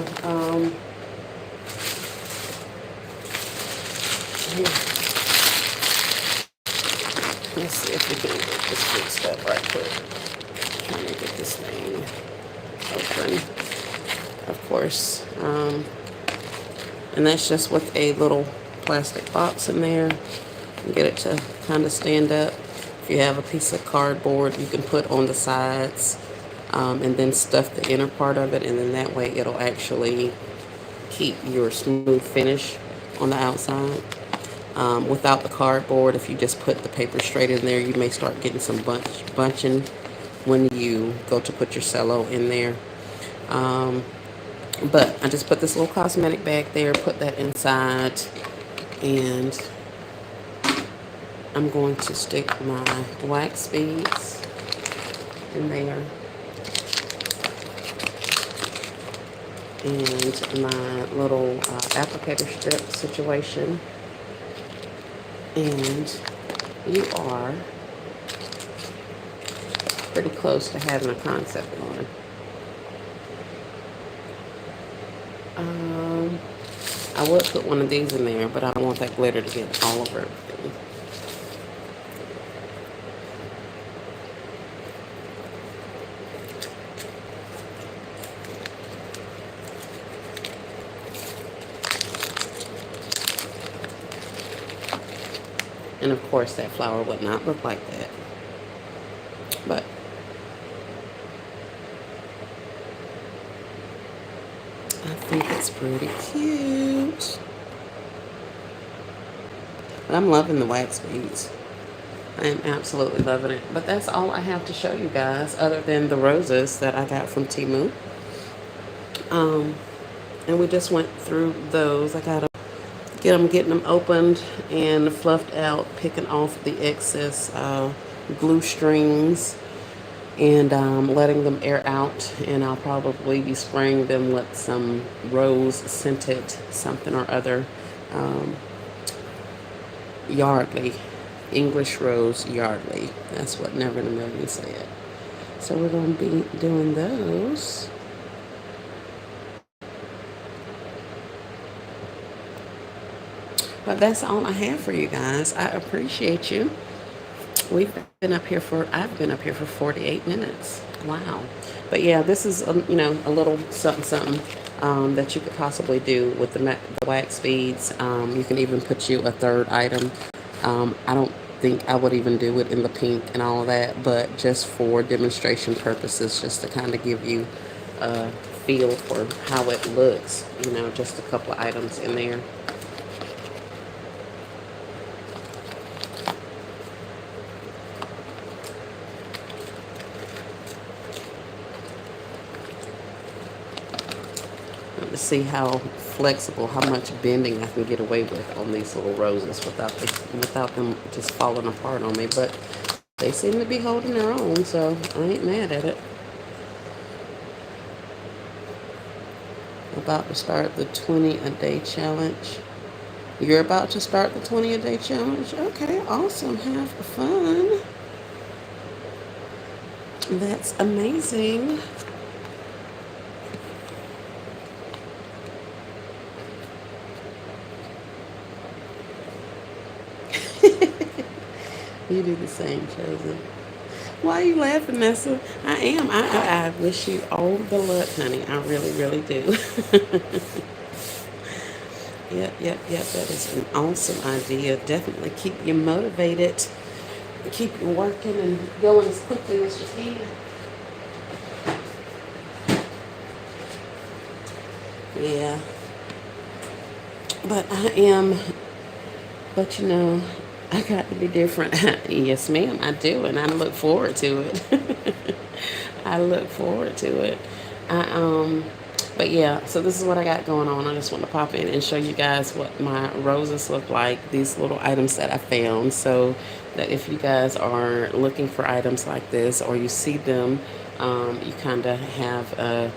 S1: let's see if we can get this fixed up right quick. Trying to get this thing open, of course. And that's just with a little plastic box in there. Get it to kind of stand up. If you have a piece of cardboard, you can put on the sides, and then stuff the inner part of it, and then that way it'll actually keep your smooth finish on the outside. Without the cardboard, if you just put the paper straight in there, you may start getting some bunching when you go to put your cello in there. But I just put this little cosmetic bag there, put that inside, And I'm going to stick my wax beads in there and my little applicator strip situation. And you are pretty close to having a concept going. I would put one of these in there, but I don't want that glitter to get all over everything. And of course, that flower would not look like that. But I think it's pretty cute. But I'm loving the wax beads. I am absolutely loving it. But that's all I have to show you guys, other than the roses that I got from Temu. And we just went through those. I gotta getting them opened and fluffed out, picking off the excess glue strings, and letting them air out. And I'll probably be spraying them with some rose scented something or other. Yardley, English Rose Yardley. That's what Never in a Million said. So we're going to be doing those. But that's all I have for you guys. I appreciate you. I've been up here for 48 minutes. Wow. But yeah, this is, a little something that you could possibly do with the wax beads. You can even put you a third item. I don't think I would even do it in the pink and all of that, but just for demonstration purposes, just to kind of give you a feel for how it looks, just a couple of items in there. To see how flexible, how much bending I can get away with on these little roses without them just falling apart on me. But they seem to be holding their own, so I ain't mad at it. About to start the 20 a day challenge. You're about to start the 20 a day challenge? Okay, awesome. Have fun. That's amazing. You do the same, Chosen. Why are you laughing, Nessa? I am. I wish you all the luck, honey. I really, really do. Yep. That is an awesome idea. Definitely keep you motivated. Keep you working and going as quickly as you can. Yeah. But I got to be different. Yes, ma'am, I do, and I look forward to it. I look forward to it. But yeah, so this is what I got going on. I just want to pop in and show you guys what my roses look like, these little items that I found, so that if you guys are looking for items like this or you see them, you kind of have a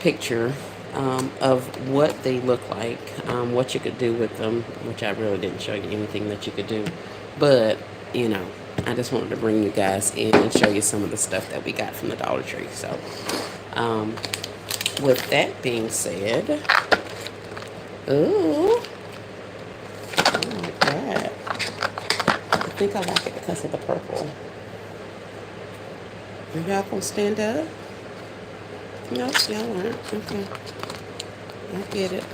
S1: picture of what they look like, what you could do with them, which I really didn't show you anything that you could do. But, I just wanted to bring you guys in and show you some of the stuff that we got from the Dollar Tree. So, with that being said, ooh, I like that. I think I like it because of the purple. Are y'all gonna stand up? Nope, y'all aren't. Okay. I get it.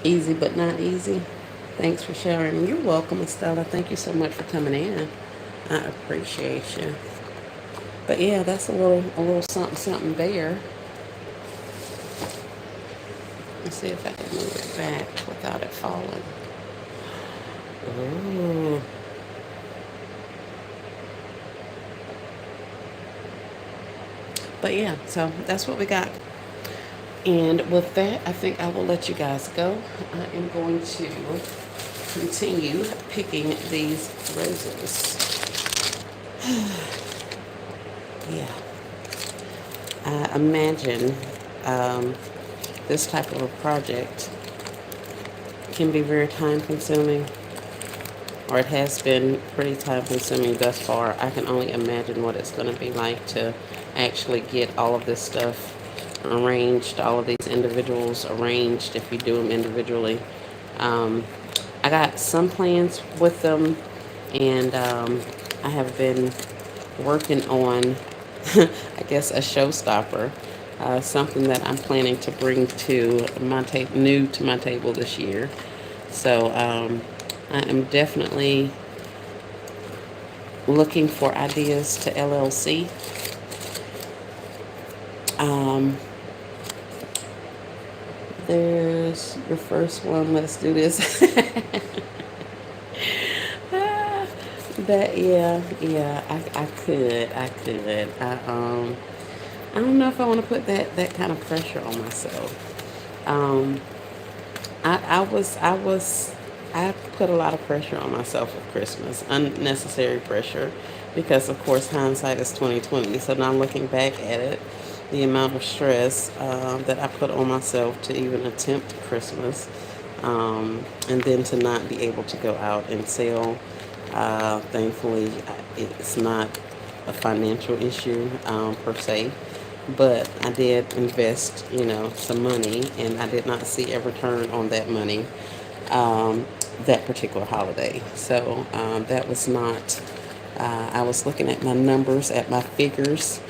S1: Easy but not easy. Thanks for sharing. You're welcome, Estella. Thank you so much for coming in. I appreciate you. But yeah, that's a little something there. Let's see if I can move it back without it falling. Ooh. But yeah, so that's what we got. And with that, I think I will let you guys go. I am going to continue picking these roses. Yeah, I imagine um, this type of a project can be very time consuming, or it has been pretty time consuming thus far. I can only imagine what it's going to be like to actually get all of this stuff arranged, all of these individuals arranged if you do them individually. Um, I got some plans with them, and I have been working on, I guess, a showstopper, something that I'm planning to bring to my new to my table this year. So I am definitely looking for ideas to LLC. Um, there's your first one. Let's do this. That yeah, I don't know if I want to put that kind of pressure on myself. I put a lot of pressure on myself with Christmas, unnecessary pressure, because of course hindsight is 2020. So now looking back at it, the amount of stress that I put on myself to even attempt Christmas, and then to not be able to go out and sell. Thankfully, it's not a financial issue per se, but I did invest, some money, and I did not see a return on that money um, that particular holiday. So that was not. I was looking at my numbers, at my figures,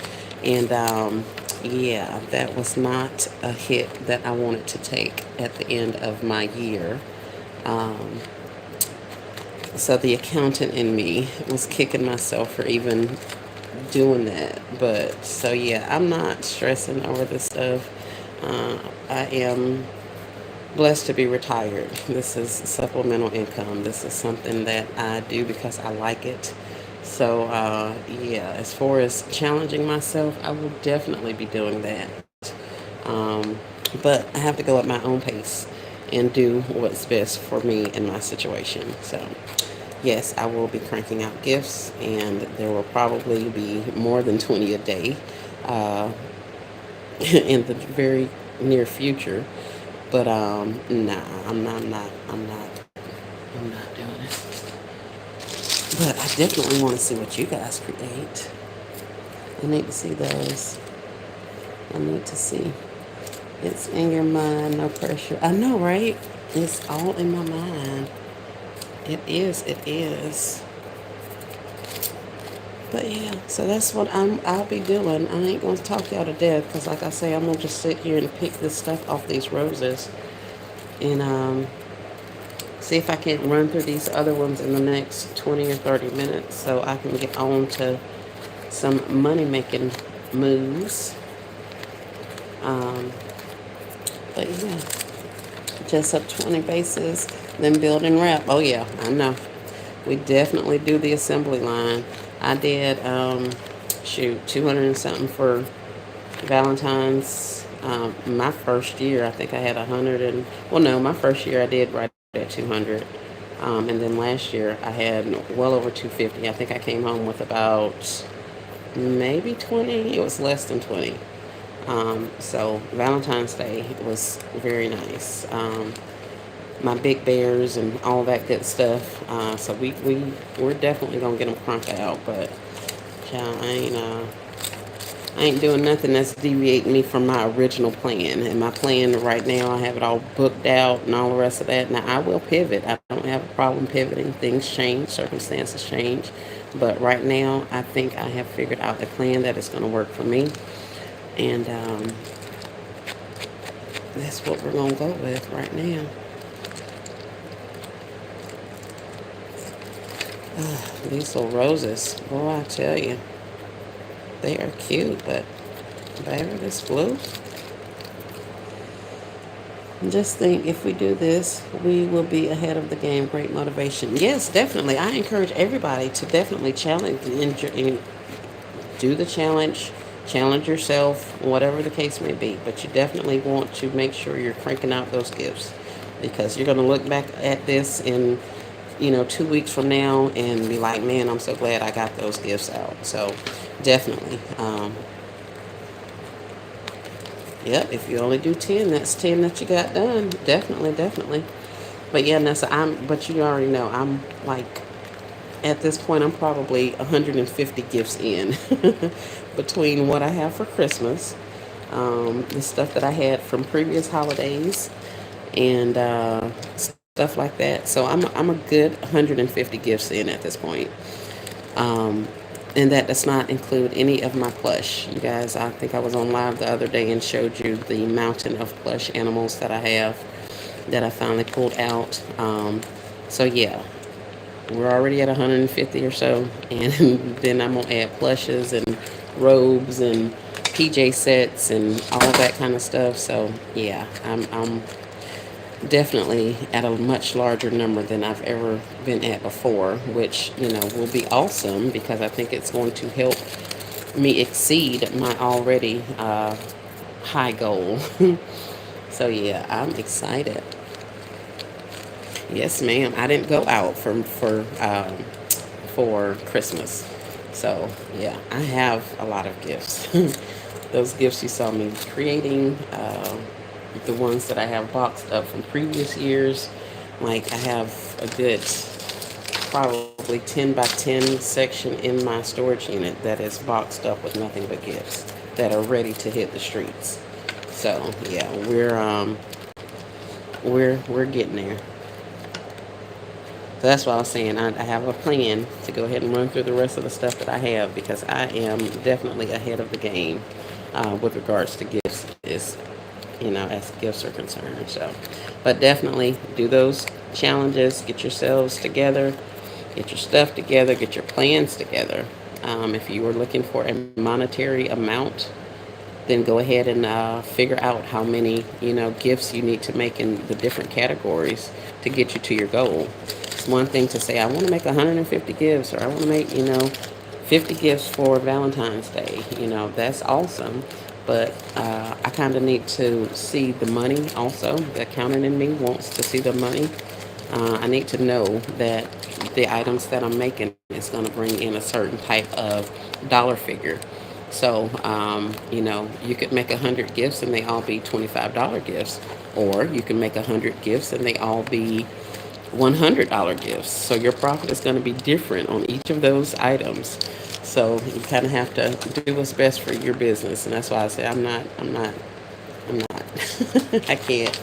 S1: and yeah, that was not a hit that I wanted to take at the end of my year. Um, so the accountant in me was kicking myself for even doing that. But so yeah, I'm not stressing over this stuff. I am blessed to be retired. This is supplemental income. This is something that I do because I like it. So yeah, as far as challenging myself, I will definitely be doing that. Um, but I have to go at my own pace and do what's best for me in my situation. So yes, I will be cranking out gifts, and there will probably be more than 20 a day uh, in the very near future. But nah, I'm not doing it. But I definitely want to see what you guys create. I need to see those. I need to see. It's in your mind, no pressure. I know, right? It's all in my mind. It is. It is. But yeah, so that's what I'll be doing. I ain't gonna talk y'all to death, because like I say, I'm gonna just sit here and pick this stuff off these roses, and see if I can run through these other ones in the next 20 or 30 minutes, so I can get on to some money making moves. Um, but yeah, just up 20 bases, then build and wrap. Oh yeah, I know. We definitely do the assembly line. I did, shoot, 200 and something for Valentine's. My first year, I think I had 100 and, well, no, my first year I did right at 200. And then last year I had well over 250. I think I came home with about maybe 20. It was less than 20. So Valentine's Day was very nice. My big bears and all that good stuff. So we're definitely gonna get them crunked out. But child, I ain't doing nothing that's deviating me from my original plan. And my plan right now, I have it all booked out and all the rest of that. Now I will pivot. I don't have a problem pivoting. Things change, circumstances change. But right now, I think I have figured out a plan that is going to work for me. And that's what we're going to go with right now. These little roses, boy, I tell you, they are cute, but baby, this blue. Just think, if we do this, we will be ahead of the game. Great motivation. Yes, definitely. I encourage everybody to definitely challenge and do the challenge. challenge yourself, whatever the case may be. But you definitely want to make sure you're cranking out those gifts, because you're going to look back at this in 2 weeks from now and be like, man, I'm so glad I got those gifts out. So definitely, yep, if you only do 10, that's 10 that you got done. Definitely, definitely. But yeah, Nessa, but you already know, I'm like, at this point, I'm probably 150 gifts in between what I have for Christmas, the stuff that I had from previous holidays, and stuff like that. So I'm a good 150 gifts in at this point. Um, and that does not include any of my plush. You guys, I think I was on live the other day and showed you the mountain of plush animals that I have that I finally pulled out. So yeah, we're already at 150 or so, and then I'm gonna add plushes and robes and PJ sets and all of that kind of stuff. So yeah, I'm definitely at a much larger number than I've ever been at before, which will be awesome, because I think it's going to help me exceed my already high goal. So yeah, I'm excited. Yes, ma'am. I didn't go out for Christmas, so yeah, I have a lot of gifts. Those gifts you saw me creating, the ones that I have boxed up from previous years. Like, I have a good probably 10 by 10 section in my storage unit that is boxed up with nothing but gifts that are ready to hit the streets. So yeah, we're getting there. So that's why I was saying I have a plan to go ahead and run through the rest of the stuff that I have, because I am definitely ahead of the game with regards to gifts, as gifts are concerned. So, but definitely do those challenges, get yourselves together, get your stuff together, get your plans together. If you are looking for a monetary amount, then go ahead and figure out how many gifts you need to make in the different categories to get you to your goal. It's one thing to say, I want to make 150 gifts, or I want to make 50 gifts for Valentine's Day. That's awesome, but I kind of need to see the money also. The accountant in me wants to see the money. I need to know that the items that I'm making is going to bring in a certain type of dollar figure. So, you could make 100 gifts and they all be $25 gifts, or you can make 100 gifts and they all be $100 gifts. So your profit is going to be different on each of those items. So you kind of have to do what's best for your business, and that's why I say I'm not. I can't.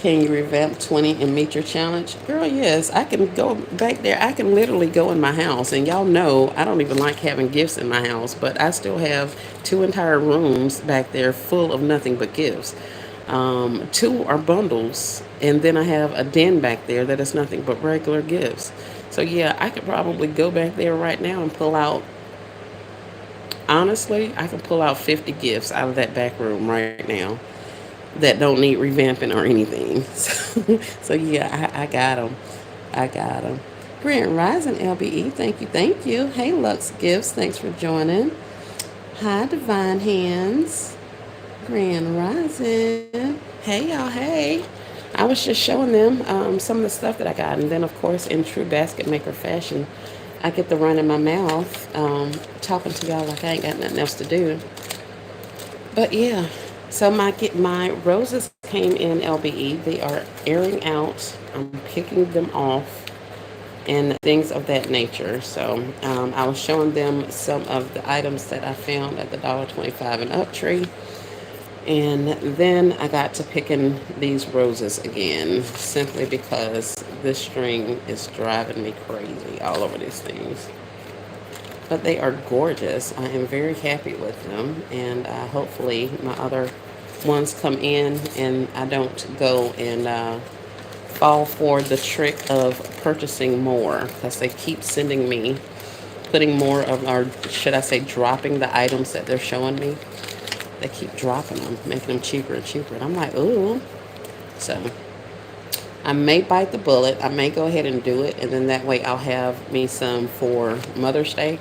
S1: Can you revamp 20 and meet your challenge? Girl, yes, I can go back there. I can literally go in my house. And y'all know I don't even like having gifts in my house, but I still have two entire rooms back there full of nothing but gifts. Two are bundles, and then I have a den back there that is nothing but regular gifts. So yeah, I could probably go back there right now and pull out, honestly, I can pull out 50 gifts out of that back room right now that don't need revamping or anything. So yeah, I got them. I got them. Grand Rising LBE, thank you, thank you. Hey Lux Gifts, thanks for joining. Hi Divine Hands, Grand Rising. Hey y'all, hey. I was just showing them some of the stuff that I got, and then of course in true basket maker fashion, I get the run in my mouth talking to y'all like I ain't got nothing else to do. But yeah, so my roses came in LBE. They are airing out. I'm picking them off and things of that nature. So I was showing them some of the items that I found at the $1.25 and up tree. And then I got to picking these roses again, simply because this string is driving me crazy all over these things. But they are gorgeous. I am very happy with them, and hopefully my other ones come in and I don't go and fall for the trick of purchasing more, because they keep sending me, putting more of, or should I say dropping the items that they're showing me. They keep dropping them, making them cheaper and cheaper, and I'm like, ooh. So I may bite the bullet. I may go ahead and do it, and then that way I'll have me some for Mother's Day.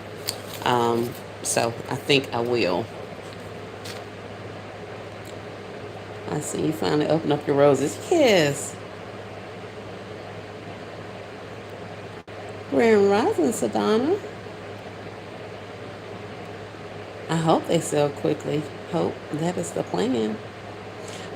S1: So I think I will. I see you finally open up your roses. Yes. Grand Rising, Sedona. I hope they sell quickly. Hope that is the plan.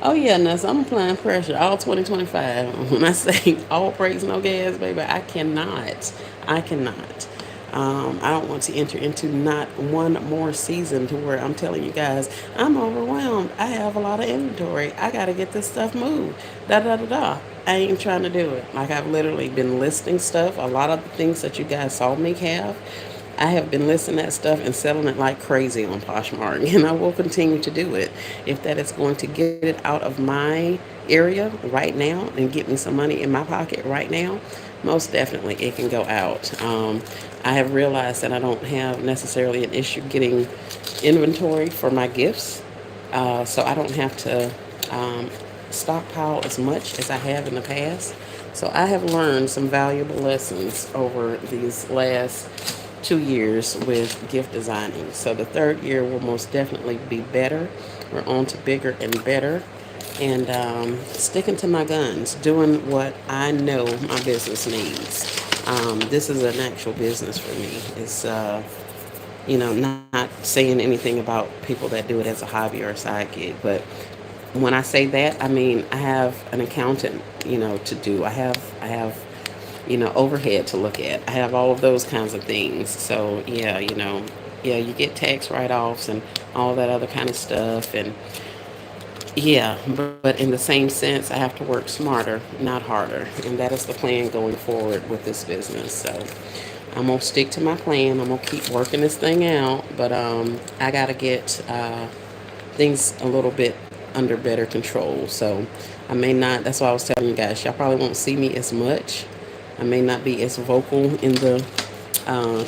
S1: Oh yeah, no, so I'm applying pressure all 2025. When I say all brakes, no gas, baby, I cannot. I cannot. I don't want to enter into not one more season to where I'm telling you guys I'm overwhelmed. I have a lot of inventory. I got to get this stuff moved. Da da da da. I ain't trying to do it. Like I've literally been listing stuff. A lot of the things that you guys saw me have. I have been listing that stuff and selling it like crazy on Poshmark, and I will continue to do it. If that is going to get it out of my area right now and get me some money in my pocket right now, most definitely it can go out. I have realized that I don't have necessarily an issue getting inventory for my gifts, so I don't have to um, stockpile as much as I have in the past. So I have learned some valuable lessons over these last 2 years with gift designing. So the third year will most definitely be better. We're on to bigger and better. And sticking to my guns, doing what I know my business needs. This is an actual business for me. It's, not saying anything about people that do it as a hobby or a side gig, but when I say that, I mean I have an accountant, to do. I have overhead to look at. I have all of those kinds of things. So yeah, yeah, you get tax write-offs and all that other kind of stuff, and yeah, but in the same sense, I have to work smarter, not harder, and that is the plan going forward with this business. So I'm gonna stick to my plan. I'm gonna keep working this thing out, but I gotta get things a little bit under better control. So I may not. That's why I was telling you guys. Y'all probably won't see me as much. I may not be as vocal in the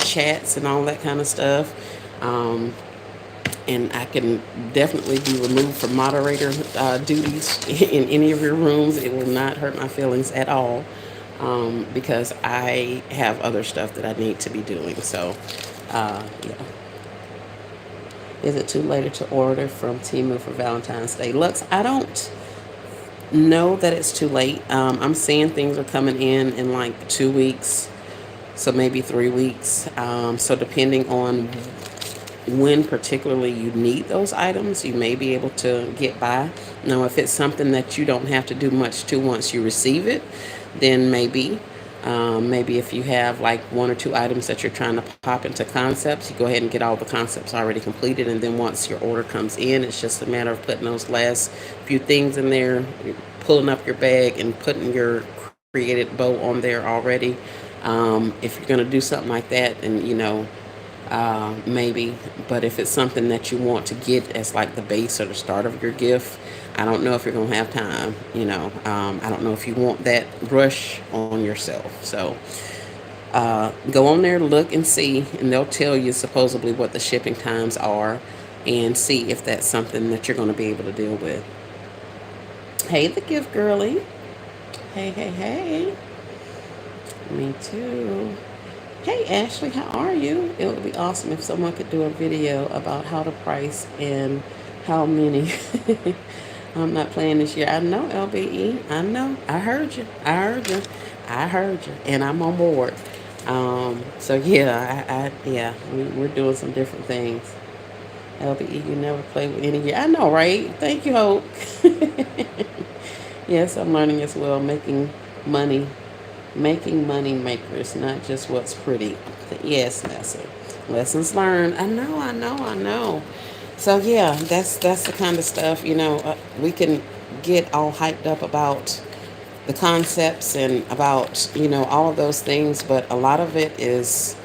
S1: chats and all that kind of stuff. Um, and I can definitely be removed from moderator duties in any of your rooms. It will not hurt my feelings at all, because I have other stuff that I need to be doing. So, yeah. Is it too late to order from Temu for Valentine's Day? Lux, I don't know that it's too late. I'm seeing things are coming in like 2 weeks, so maybe 3 weeks. So depending on when particularly you need those items, you may be able to get by. Now, if it's something that you don't have to do much to once you receive it, then maybe. Maybe if you have like one or two items that you're trying to pop into concepts, you go ahead and get all the concepts already completed. And then once your order comes in, it's just a matter of putting those last few things in there, pulling up your bag and putting your created bow on there already. If you're going to do something like that, and maybe. But if it's something that you want to get as like the base or the start of your gift, I don't know if you're gonna have time. I don't know if you want that rush on yourself. So go on there, look and see, and they'll tell you supposedly what the shipping times are, and see if that's something that you're going to be able to deal with. Hey, the gift girly. Hey, hey, hey. Me too. Hey Ashley, how are you? It would be awesome if someone could do a video about how to price and how many. I'm not playing this year. I know, LBE. I know. I heard you. I heard you. I heard you. And I'm on board. So yeah, yeah, we're doing some different things. LBE, you never play with any year. I know, right? Thank you, Hope. Yes, I'm learning as well, money making money makers, not just what's pretty. Yes, lessons learned. I know, I know, I know. So yeah, that's the kind of stuff. We can get all hyped up about the concepts and about all of those things, but a lot of it is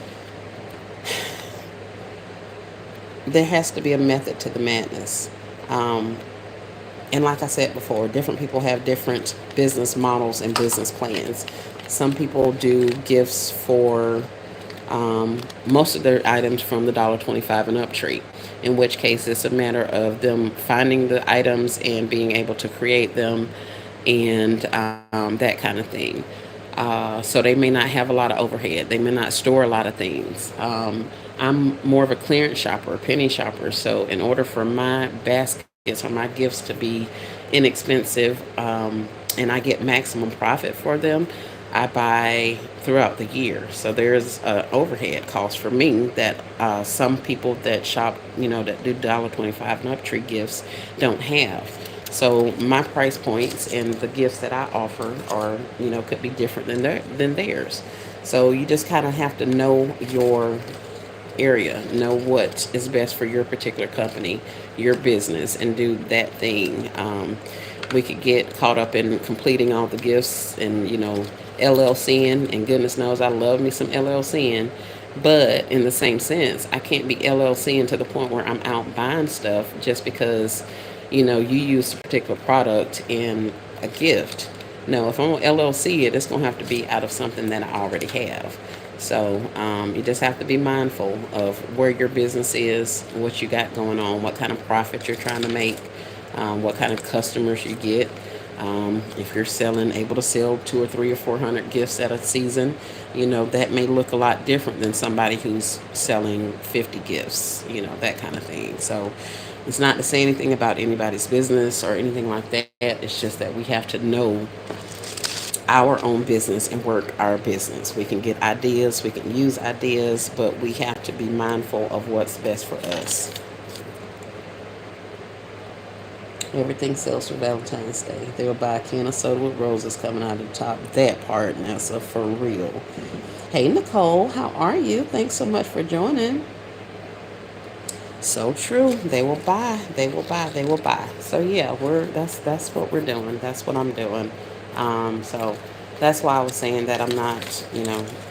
S1: there has to be a method to the madness. Um, and like I said before, different people have different business models and business plans. Some people do gifts for most of their items from the $1.25 and up tree, in which case it's a matter of them finding the items and being able to create them and that kind of thing. So they may not have a lot of overhead. They may not store a lot of things. I'm more of a clearance shopper, a penny shopper. So in order for my baskets or my gifts to be inexpensive, and I get maximum profit for them, I buy throughout the year. So there's an overhead cost for me that some people that shop, that do $1.25 and up tree gifts don't have. So my price points and the gifts that I offer are, could be different than theirs. So you just kind of have to know your area, know what is best for your particular company, your business, and do that thing. We could get caught up in completing all the gifts and, LLCing, and goodness knows I love me some LLCing. But in the same sense, I can't be LLCing to the point where I'm out buying stuff just because, you use a particular product in a gift. No, if I'm on LLC it's going to have to be out of something that I already have. So you just have to be mindful of where your business is, what you got going on, what kind of profit you're trying to make, what kind of customers you get. If you're able to sell two or three or 400 gifts at a season, that may look a lot different than somebody who's selling 50 gifts, that kind of thing. So it's not to say anything about anybody's business or anything like that. It's just that we have to know our own business and work our business. We can get ideas, we can use ideas, but we have to be mindful of what's best for us. Everything sells for Valentine's Day. They will buy a can of soda with roses coming out of the top. That part, Nessa, for real. Hey, Nicole, how are you? Thanks so much for joining. So true. They will buy. They will buy. They will buy. So yeah, that's what we're doing. That's what I'm doing. So that's why I was saying that I'm not,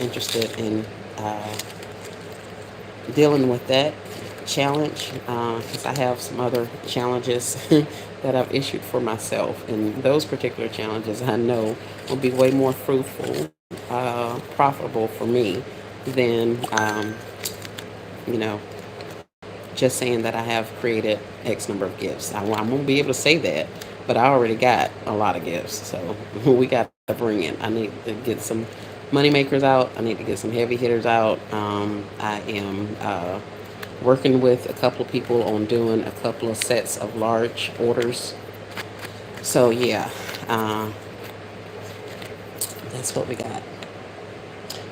S1: interested in dealing with that challenge because I have some other challenges that I've issued for myself, and those particular challenges I know will be way more fruitful, profitable for me than you know just saying that I have created X number of gifts. I won't be able to say that, but I already got a lot of gifts, so we got to bring it. I need to get some money makers out. I need to get some heavy hitters out. I am working with a couple of people on doing a couple of sets of large orders. So yeah, uh, that's what we got.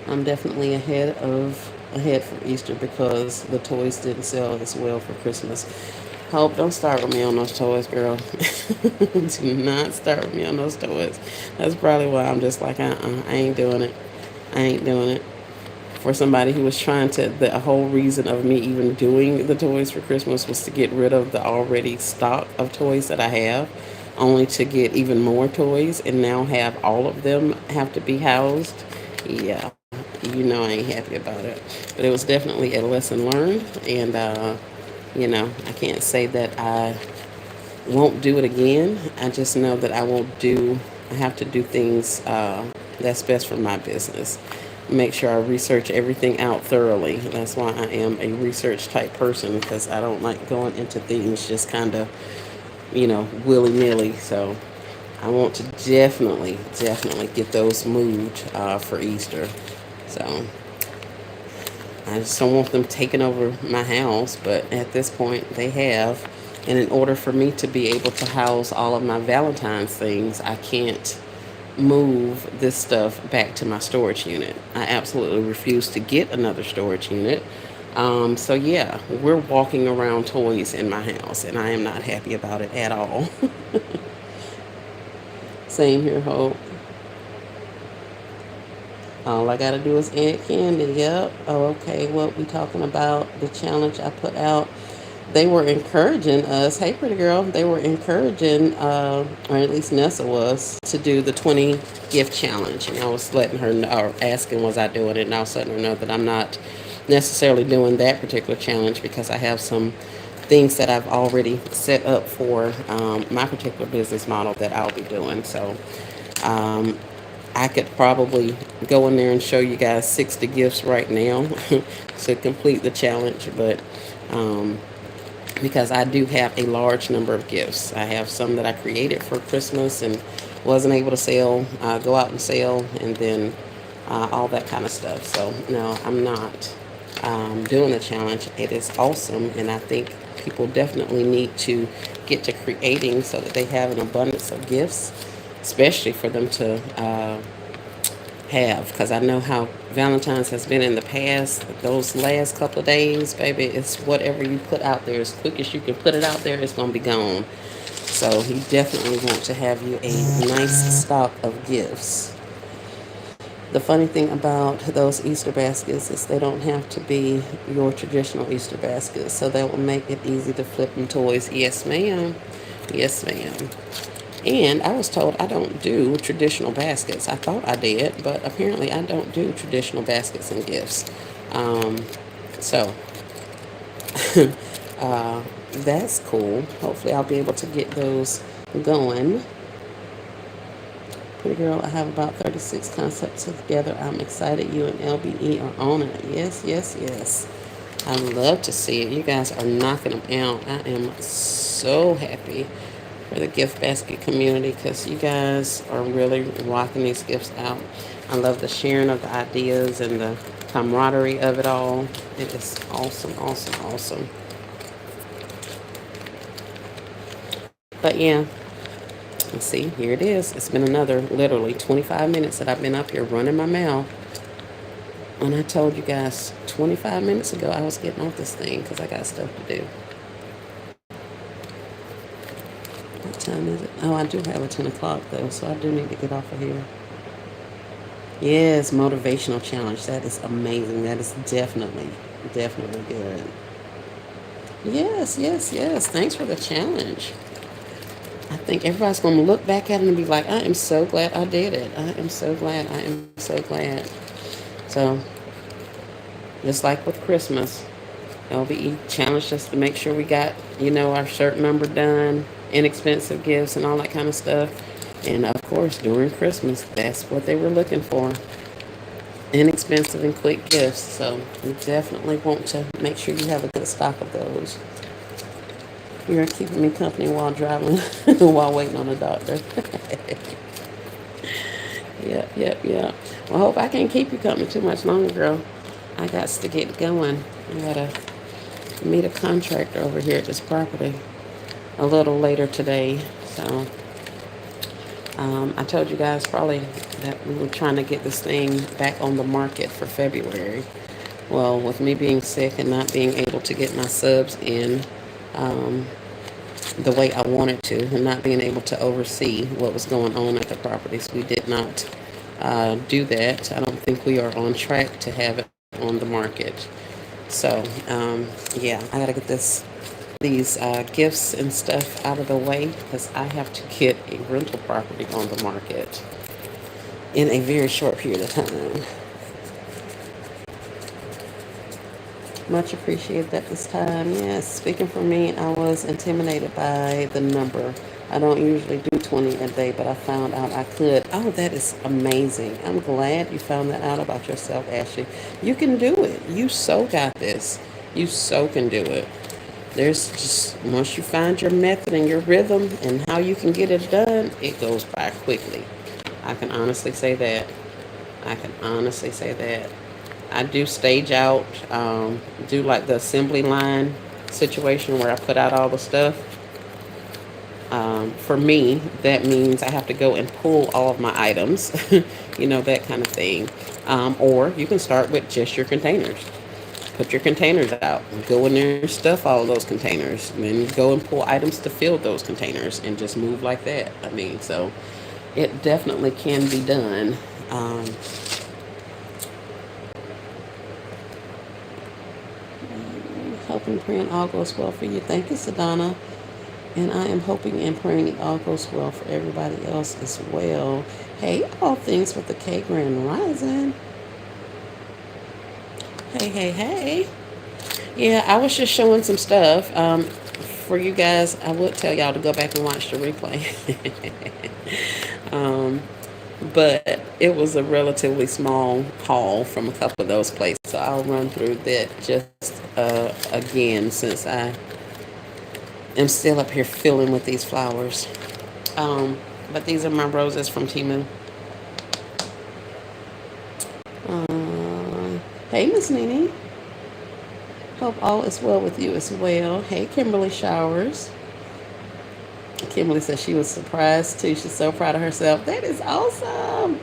S1: I'm definitely ahead for Easter because the toys didn't sell as well for Christmas. Hope don't start with me on those toys, girl. Do not start with me on those toys. That's probably why I'm just like, I ain't doing it. I ain't doing it. For somebody who was trying to, the whole reason of me even doing the toys for Christmas was to get rid of the already stock of toys that I have, only to get even more toys and now have all of them have to be housed. Yeah, I ain't happy about it. But it was definitely a lesson learned, and I can't say that I won't do it again. I just know that I have to do things that's best for my business. Make sure I research everything out thoroughly. That's why I am a research type person, because I don't like going into things just kind of, willy nilly. So I want to definitely get those moved for Easter. So I just don't want them taking over my house, but at this point they have. And in order for me to be able to house all of my Valentine's things, I can't move this stuff back to my storage unit. I absolutely refuse to get another storage unit. So yeah, we're walking around toys in my house, and I am not happy about it at all. Same here, Hope. All I gotta do is add candy. Yep. Oh, okay. What we talking about? The challenge I put out. They were encouraging us. Hey, pretty girl. They were encouraging, or at least Nessa was, to do the 20 gift challenge. And I was letting her know, or asking, was I doing it? And I was letting her know that I'm not necessarily doing that particular challenge because I have some things that I've already set up for my particular business model that I'll be doing. So um, I could probably go in there and show you guys 60 gifts right now to complete the challenge, but um, because I do have a large number of gifts. I have some that I created for Christmas and wasn't able to sell, go out and sell, and then all that kind of stuff. So no, I'm not doing the challenge. It is awesome, and I think people definitely need to get to creating so that they have an abundance of gifts, especially for them to have, because I know how Valentine's has been in the past. Those last couple of days, baby, it's whatever you put out there. As quick as you can put it out there, it's going to be gone. So he definitely wants to have you a nice stock of gifts. The funny thing about those Easter baskets is they don't have to be your traditional Easter baskets, so that will make it easy to flip them toys. Yes, ma'am. Yes, ma'am. And I was told I don't do traditional baskets. I thought I did, but apparently I don't do traditional baskets and gifts. Um, so uh, that's cool. Hopefully I'll be able to get those going. Pretty girl, I have about 36 concepts together. I'm excited you and LBE are on it. Yes, yes, yes. I love to see it. You guys are knocking them out. I am so happy for the gift basket community because you guys are really rocking these gifts out. I love the sharing of the ideas and the camaraderie of it all. It is awesome, awesome, awesome. But yeah, let's see, here it is. It's been another literally 25 minutes that I've been up here running my mouth. And I told you guys 25 minutes ago I was getting off this thing because I got stuff to do. What time is it? Oh, I do have a 10 o'clock though, so I do need to get off of here. Yes, motivational challenge. That is amazing. That is definitely, definitely good. Yes, yes, yes. Thanks for the challenge. I think everybody's going to look back at it and be like, I am so glad I did it. I am so glad. I am so glad. So, just like with Christmas, LBE challenged us to make sure we got, our shirt number done, inexpensive gifts, and all that kind of stuff. And of course, during Christmas, that's what they were looking for, inexpensive and quick gifts. So, we definitely want to make sure you have a good stock of those. You're keeping me company while driving, while waiting on the doctor. Yep, yep, yep. Well, I hope I can't keep you company too much longer, girl. I got to get going. I gotta meet a contractor over here at this property a little later today. So, I told you guys probably that we were trying to get this thing back on the market for February. Well, with me being sick and not being able to get my subs in, the way I wanted to, and not being able to oversee what was going on at the properties, we did not do that. I don't think we are on track to have it on the market. So, yeah, I gotta get these gifts and stuff out of the way because I have to get a rental property on the market in a very short period of time. Much appreciated at this time. Yes, speaking for me, I was intimidated by the number. I don't usually do 20 a day, but I found out I could. Oh, that is amazing. I'm glad you found that out about yourself, Ashley. You can do it. You so got this. You so can do it. There's just, once you find your method and your rhythm and how you can get it done, it goes by quickly. I can honestly say that. I can honestly say that. I do stage out, do like the assembly line situation where I put out all the stuff. For me, that means I have to go and pull all of my items, that kind of thing. Or you can start with just your containers. Put your containers out, go in there and stuff all of those containers, and then go and pull items to fill those containers and just move like that. So it definitely can be done. Hoping, praying all goes well for you. Thank you, Sadana. And I am hoping and praying it all goes well for everybody else as well. Hey, all things with the K Grand Rising. Hey, hey, hey. Yeah, I was just showing some stuff. For you guys, I would tell y'all to go back and watch the replay. But it was a relatively small haul from a couple of those places. So I'll run through that just again since I am still up here filling with these flowers. But these are my roses from Temu. Hey, Miss Nene. Hope all is well with you as well. Hey, Kimberly Showers. Kimberly said she was surprised too. She's so proud of herself. That is awesome.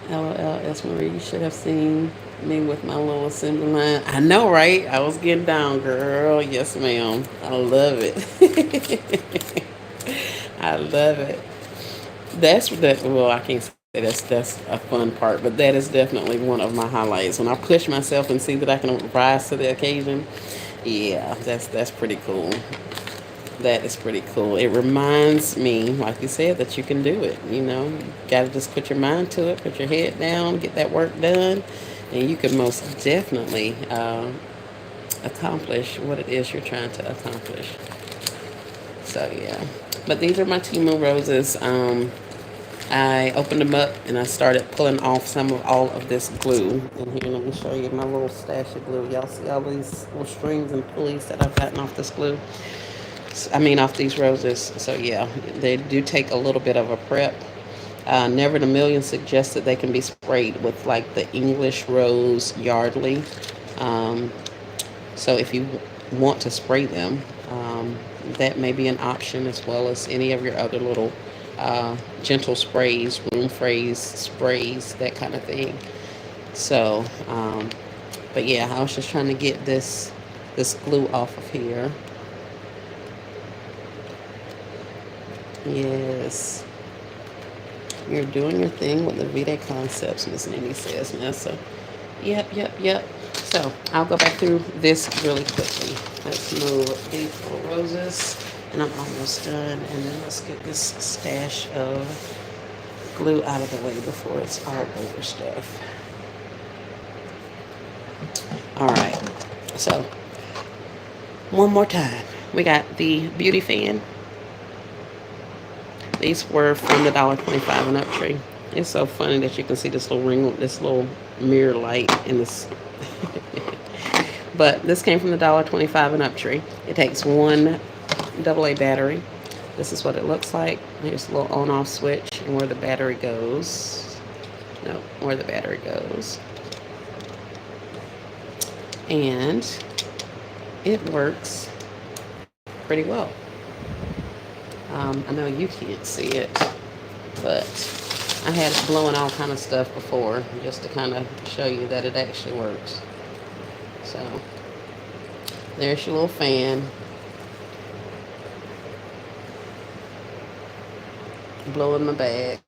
S1: LOL, S. Marie, you should have seen me with my little assembly line. I know, right? I was getting down, girl. Yes, ma'am. I love it. I love it. That's that. Well, I can't say that's a fun part, but that is definitely one of my highlights. When I push myself and see that I can rise to the occasion, yeah, that's pretty cool. That is pretty cool. It reminds me, like you said, that you can do it. You got to just put your mind to it, put your head down, get that work done, and you can most definitely accomplish what it is you're trying to accomplish. So, yeah. But these are my Temu roses. I opened them up and I started pulling off some of all of this glue. And here, let me show you my little stash of glue. Y'all see all these little strings and pulleys that I've gotten off this glue? Off these roses. So yeah, they do take a little bit of a prep. Never in a million suggests that they can be sprayed with like the English rose yardley. Um, so if you want to spray them, that may be an option, as well as any of your other little gentle sprays, room sprays, that kind of thing. So, but yeah, I was just trying to get this glue off of here. Yes. You're doing your thing with the V-Day concepts, Miss Nene says, Nessa. Yep. So, I'll go back through this really quickly. Let's move these little roses. And I'm almost done. And then let's get this stash of glue out of the way before it's all over stuff. Alright. So, one more time. We got the beauty fan. These were from the $1.25 and up tree. It's so funny that you can see this little ring, this little mirror light in this. But this came from the $1.25 and up tree. It takes one AA battery. This is what it looks like. Here's a little on-off switch and where the battery goes. No, where the battery goes. And it works pretty well. I know you can't see it, but I had it blowing all kind of stuff before, just to kind of show you that it actually works. So, there's your little fan. Blowing my bag.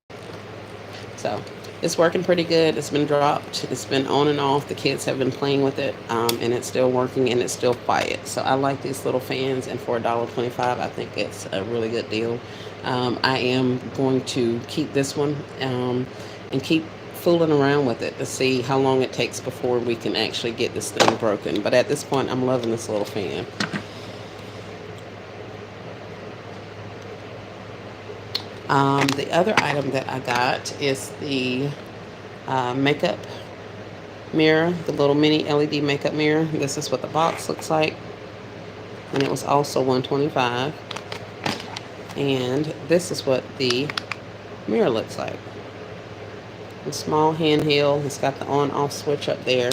S1: So, it's working pretty good. It's been dropped. It's been on and off. The kids have been playing with it, and it's still working, and it's still quiet. So I like these little fans, and for $1.25, I think it's a really good deal. I am going to keep this one and keep fooling around with it to see how long it takes before we can actually get this thing broken. But at this point, I'm loving this little fan. The other item that I got is the makeup mirror, the little mini LED makeup mirror. This is what the box looks like, and it was also $1.25. And this is what the mirror looks like. A small handheld. It's got the on-off switch up there.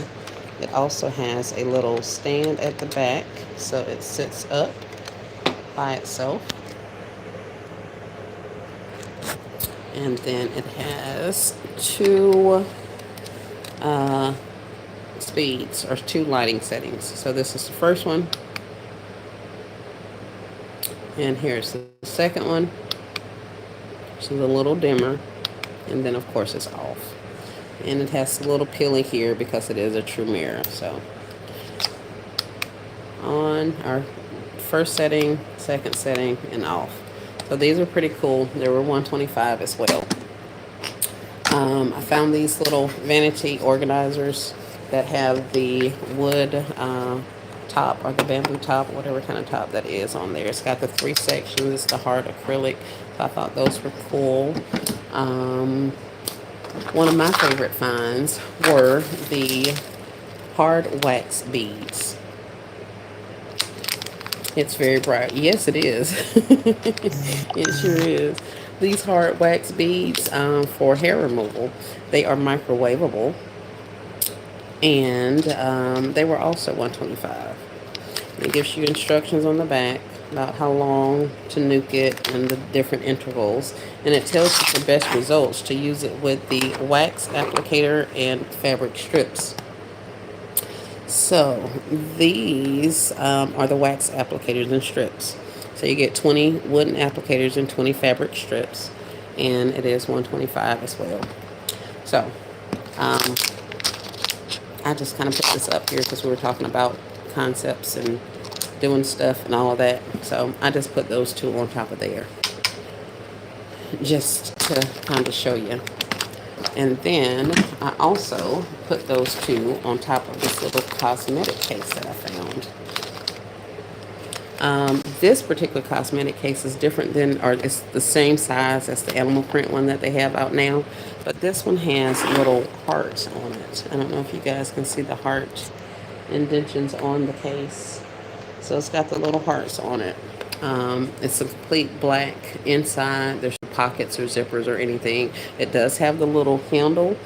S1: It also has a little stand at the back, so it sits up by itself. And then it has two speeds, or two lighting settings. So this is the first one. And here's the second one. Which is a little dimmer. And then, of course, it's off. And it has a little pilly here because it is a true mirror. So, on our first setting, second setting, and off. So these are pretty cool. They were $1.25 as well. I found these little vanity organizers that have the wood top, or the bamboo top, whatever kind of top that is on there. It's got the 3 sections. It's the hard acrylic. So I thought those were cool. One of my favorite finds were the hard wax beads. It's very bright. Yes, it is. It sure is. These hard wax beads for hair removal, they are microwavable, and they were also 125. It gives you instructions on the back about how long to nuke it and the different intervals, and it tells you the best results to use it with the wax applicator and fabric strips. So these are the wax applicators and strips. So you get 20 wooden applicators and 20 fabric strips, and it is 125 as well. So um, I just kind of put this up here because we were talking about concepts and doing stuff and all of that. So I just put those two on top of there just to kind of show you. And then I also put those two on top of this little cosmetic case that I found. This particular cosmetic case is different than, or it's the same size as the animal print one that they have out now, but this one has little hearts on it. I don't know if you guys can see the heart indentions on the case. So it's got the little hearts on it. It's a complete black inside. There's no pockets or zippers or anything. It does have the little handle.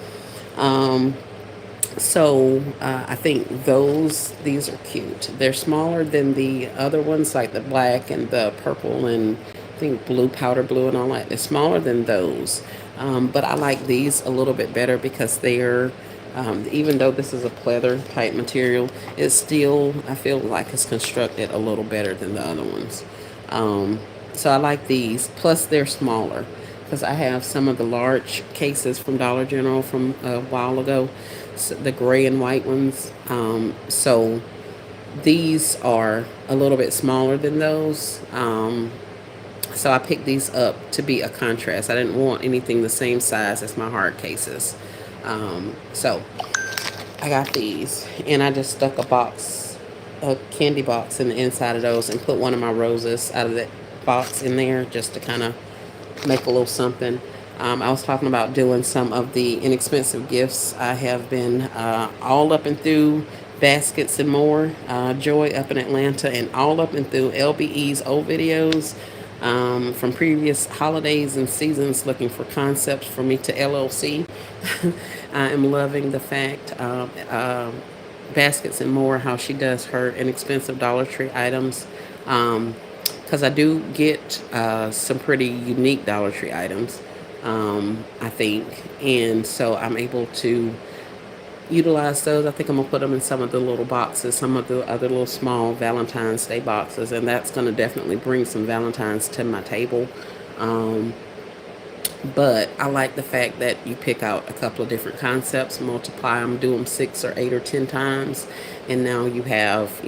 S1: Um, so I think these are cute. They're smaller than the other ones, like the black and the purple and I think blue, powder blue, and all that. They're smaller than those, but I like these a little bit better because they're even though this is a pleather type material, it's still I feel like it's constructed a little better than the other ones. Um, so I like these. Plus they're smaller because I have some of the large cases from Dollar General from a while ago, so the gray and white ones. So these are a little bit smaller than those. So I picked these up to be a contrast. I didn't want anything the same size as my hard cases. So I got these, and I just stuck a candy box in the inside of those, and put one of my roses out of that box in there just to kind of make a little something. I was talking about doing some of the inexpensive gifts. I have been all up and through Baskets and More, Joy up in Atlanta, and all up and through LBE's old videos from previous holidays and seasons looking for concepts for me to LLC. I am loving the fact Baskets and More, how she does her inexpensive Dollar Tree items. Because I do get some pretty unique Dollar Tree items, I think. And so I'm able to utilize those. I think I'm going to put them in some of the little boxes, some of the other little small Valentine's Day boxes. And that's going to definitely bring some Valentine's to my table. Um, but I like the fact that you pick out a couple of different concepts, multiply them, do them 6 or 8 or 10 times, and now you have,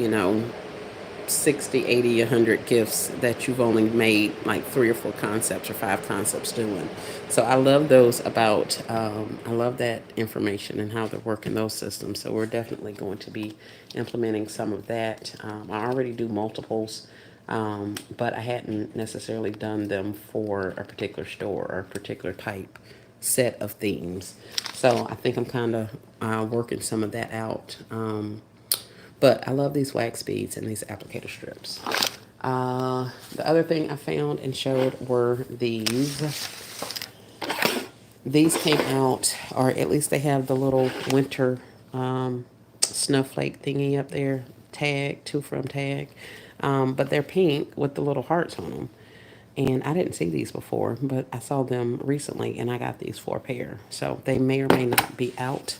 S1: 60, 80, 100 gifts that you've only made like 3 or 4 concepts or 5 concepts doing. So I love those about, I love that information and how they're working those systems. So we're definitely going to be implementing some of that. I already do multiples, but I hadn't necessarily done them for a particular store or a particular type set of themes. So I think I'm kind of working some of that out. But I love these wax beads and these applicator strips. The other thing I found and showed were these. These came out, or at least they have the little winter snowflake thingy up there, tag, to from tag. But they're pink with the little hearts on them. And I didn't see these before, but I saw them recently and I got these for a pair. So they may or may not be out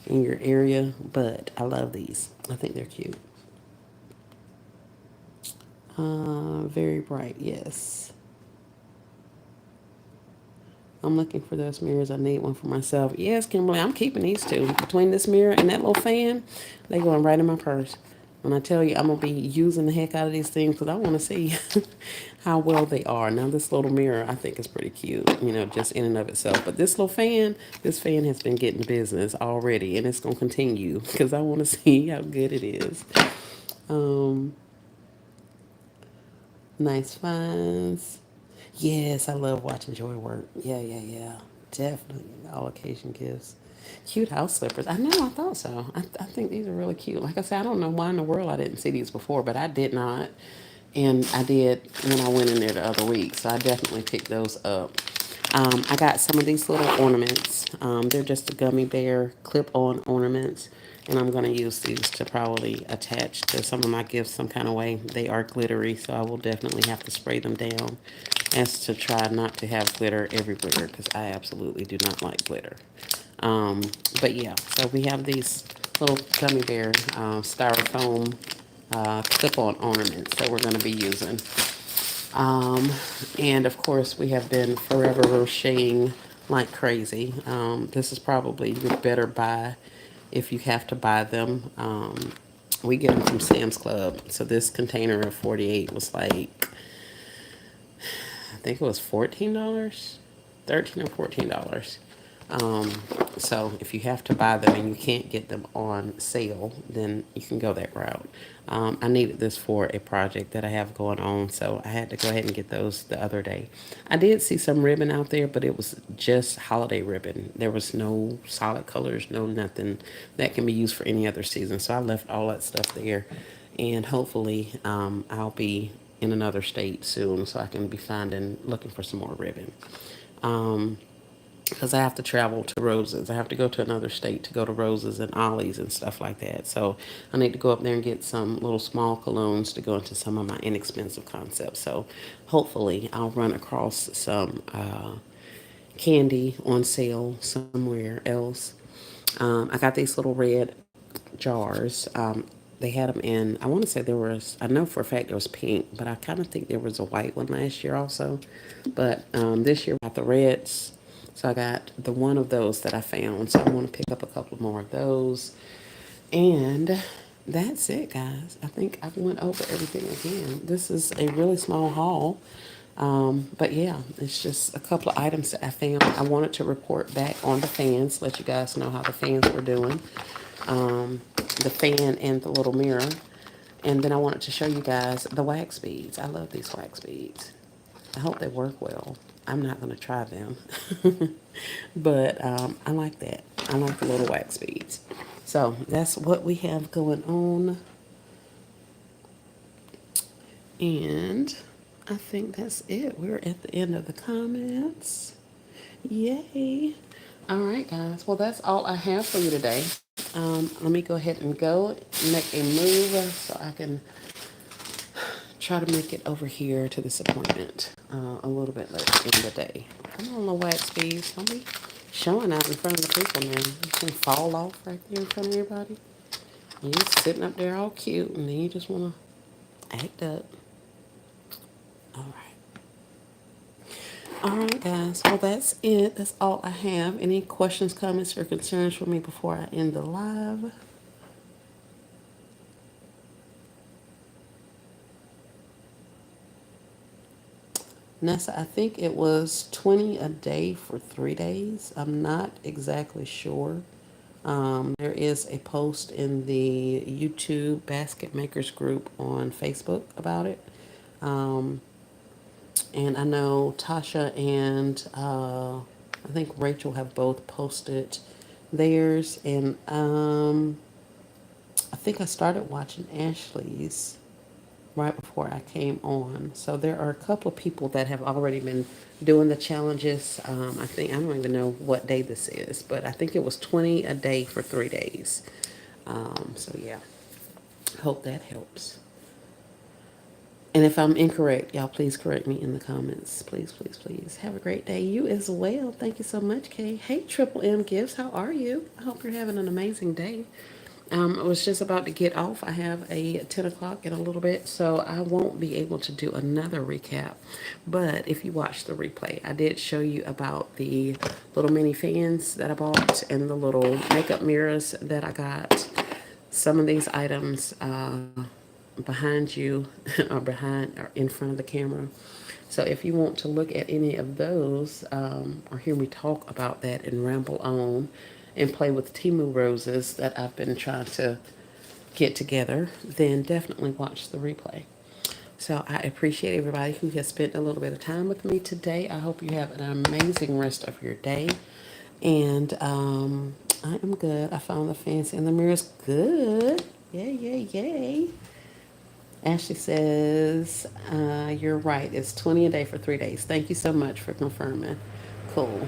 S1: in your area, but I love these. I think they're cute. Very bright, yes. I'm looking for those mirrors. I need one for myself. Yes, Kimberly, I'm keeping these two. Between this mirror and that little fan, they going right in my purse. When I tell you, I'm going to be using the heck out of these things because I want to see how well they are. Now, this little mirror, I think is pretty cute, just in and of itself. But this fan has been getting business already, and it's going to continue because I want to see how good it is. Um, Nice finds. Yes, I love watching Joy work. Yeah, yeah, yeah. Definitely. All occasion gifts. Cute house slippers. I know, I thought so. I think these are really cute. Like I said, I don't know why in the world I didn't see these before, but I did not. And I did when I went in there the other week, so I definitely picked those up. I got some of these little ornaments. They're just a gummy bear clip-on ornaments, and I'm going to use these to probably attach to some of my gifts some kind of way. They are glittery, so I will definitely have to spray them down as to try not to have glitter everywhere because I absolutely do not like glitter. Um, but yeah, so we have these little gummy bear styrofoam clip-on ornaments that we're going to be using. Um, and of course, we have been forever crocheting like crazy. This is probably your better buy if you have to buy them. We get them from Sam's Club. So this container of 48 was like, I think it was $14, 13 or $14. Um, so if you have to buy them and you can't get them on sale, then you can go that route. I needed this for a project that I have going on, so I had to go ahead and get those the other day. I did see some ribbon out there, but it was just holiday ribbon. There was no solid colors, no nothing that can be used for any other season. So I left all that stuff there, and hopefully I'll be in another state soon, so I can be finding looking for some more ribbon. Um, because I have to travel to Roses. I have to go to another state to go to Roses and Ollie's and stuff like that. So I need to go up there and get some little small colognes to go into some of my inexpensive concepts. So hopefully I'll run across some candy on sale somewhere else. I got these little red jars. They had them in, I want to say there was, I know for a fact there was pink, but I kind of think there was a white one last year also. But this year I got the reds. So I got the one of those that I found. So I want to pick up a couple more of those. And that's it, guys. I think I've went over everything again. This is a really small haul. But yeah, it's just a couple of items that I found. I wanted to report back on the fans, let you guys know how the fans were doing. The fan and the little mirror. And then I wanted to show you guys the wax beads. I love these wax beads. I hope they work well. I'm not going to try them. But I like that. I like the little wax beads. So that's what we have going on. And I think that's it. We're at the end of the comments. Yay. All right, guys. Well, that's all I have for you today. Let me go ahead and go make a move so I can try to make it over here to this appointment a little bit later in the day. Come on, little wax beads. Don't be showing out in front of the people now. You can fall off right there in front of everybody. And you're sitting up there all cute, and then you just want to act up. All right. All right, guys. Well, that's it. That's all I have. Any questions, comments, or concerns for me before I end the live? Nessa, I think it was 20 a day for 3 days. I'm not exactly sure. There is a post in the YouTube Basket Makers group on Facebook about it. Um, and I know Tasha and I think Rachel have both posted theirs. And I think I started watching Ashley's right before I came on. So there are a couple of people that have already been doing the challenges. I think, I don't even know what day this is, but I think it was 20 a day for 3 days. So yeah, hope that helps. And if I'm incorrect, y'all please correct me in the comments. Please, please, please. Have a great day. You as well. Thank you so much, Kay. Hey, Triple M Gifts. How are you? I hope you're having an amazing day. I was just about to get off. I have a 10 o'clock in a little bit, so I won't be able to do another recap. But if you watch the replay, I did show you about the little mini fans that I bought and the little makeup mirrors that I got. Some of these items behind you or behind or in front of the camera. So if you want to look at any of those or hear me talk about that and ramble on and play with Temu roses that I've been trying to get together, then definitely watch the replay. So I appreciate everybody who has spent a little bit of time with me today. I hope you have an amazing rest of your day. And I am good. I found the fancy and the mirrors good. Yay, yay, yay. Ashley says, you're right. It's 20 a day for 3 days. Thank you so much for confirming. Cool.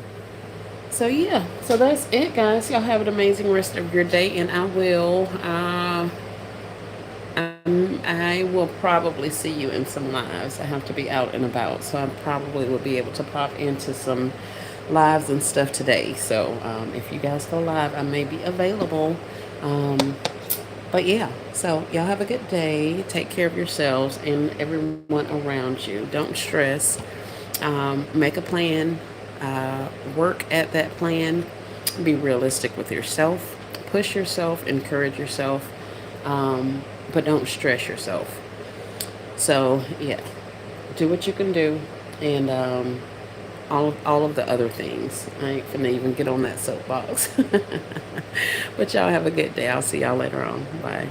S1: So yeah, so that's it, guys. Y'all have an amazing rest of your day, and I will probably see you in some lives. I have to be out and about, so I probably will be able to pop into some lives and stuff today. So if you guys go live, I may be available. Um, but yeah, so y'all have a good day. Take care of yourselves and everyone around you. Don't stress. Make a plan. Work at that plan. Be realistic with yourself. Push yourself. Encourage yourself. But don't stress yourself. So yeah, do what you can do, and all of the other things. I ain't finna even get on that soapbox. But y'all have a good day. I'll see y'all later on. Bye.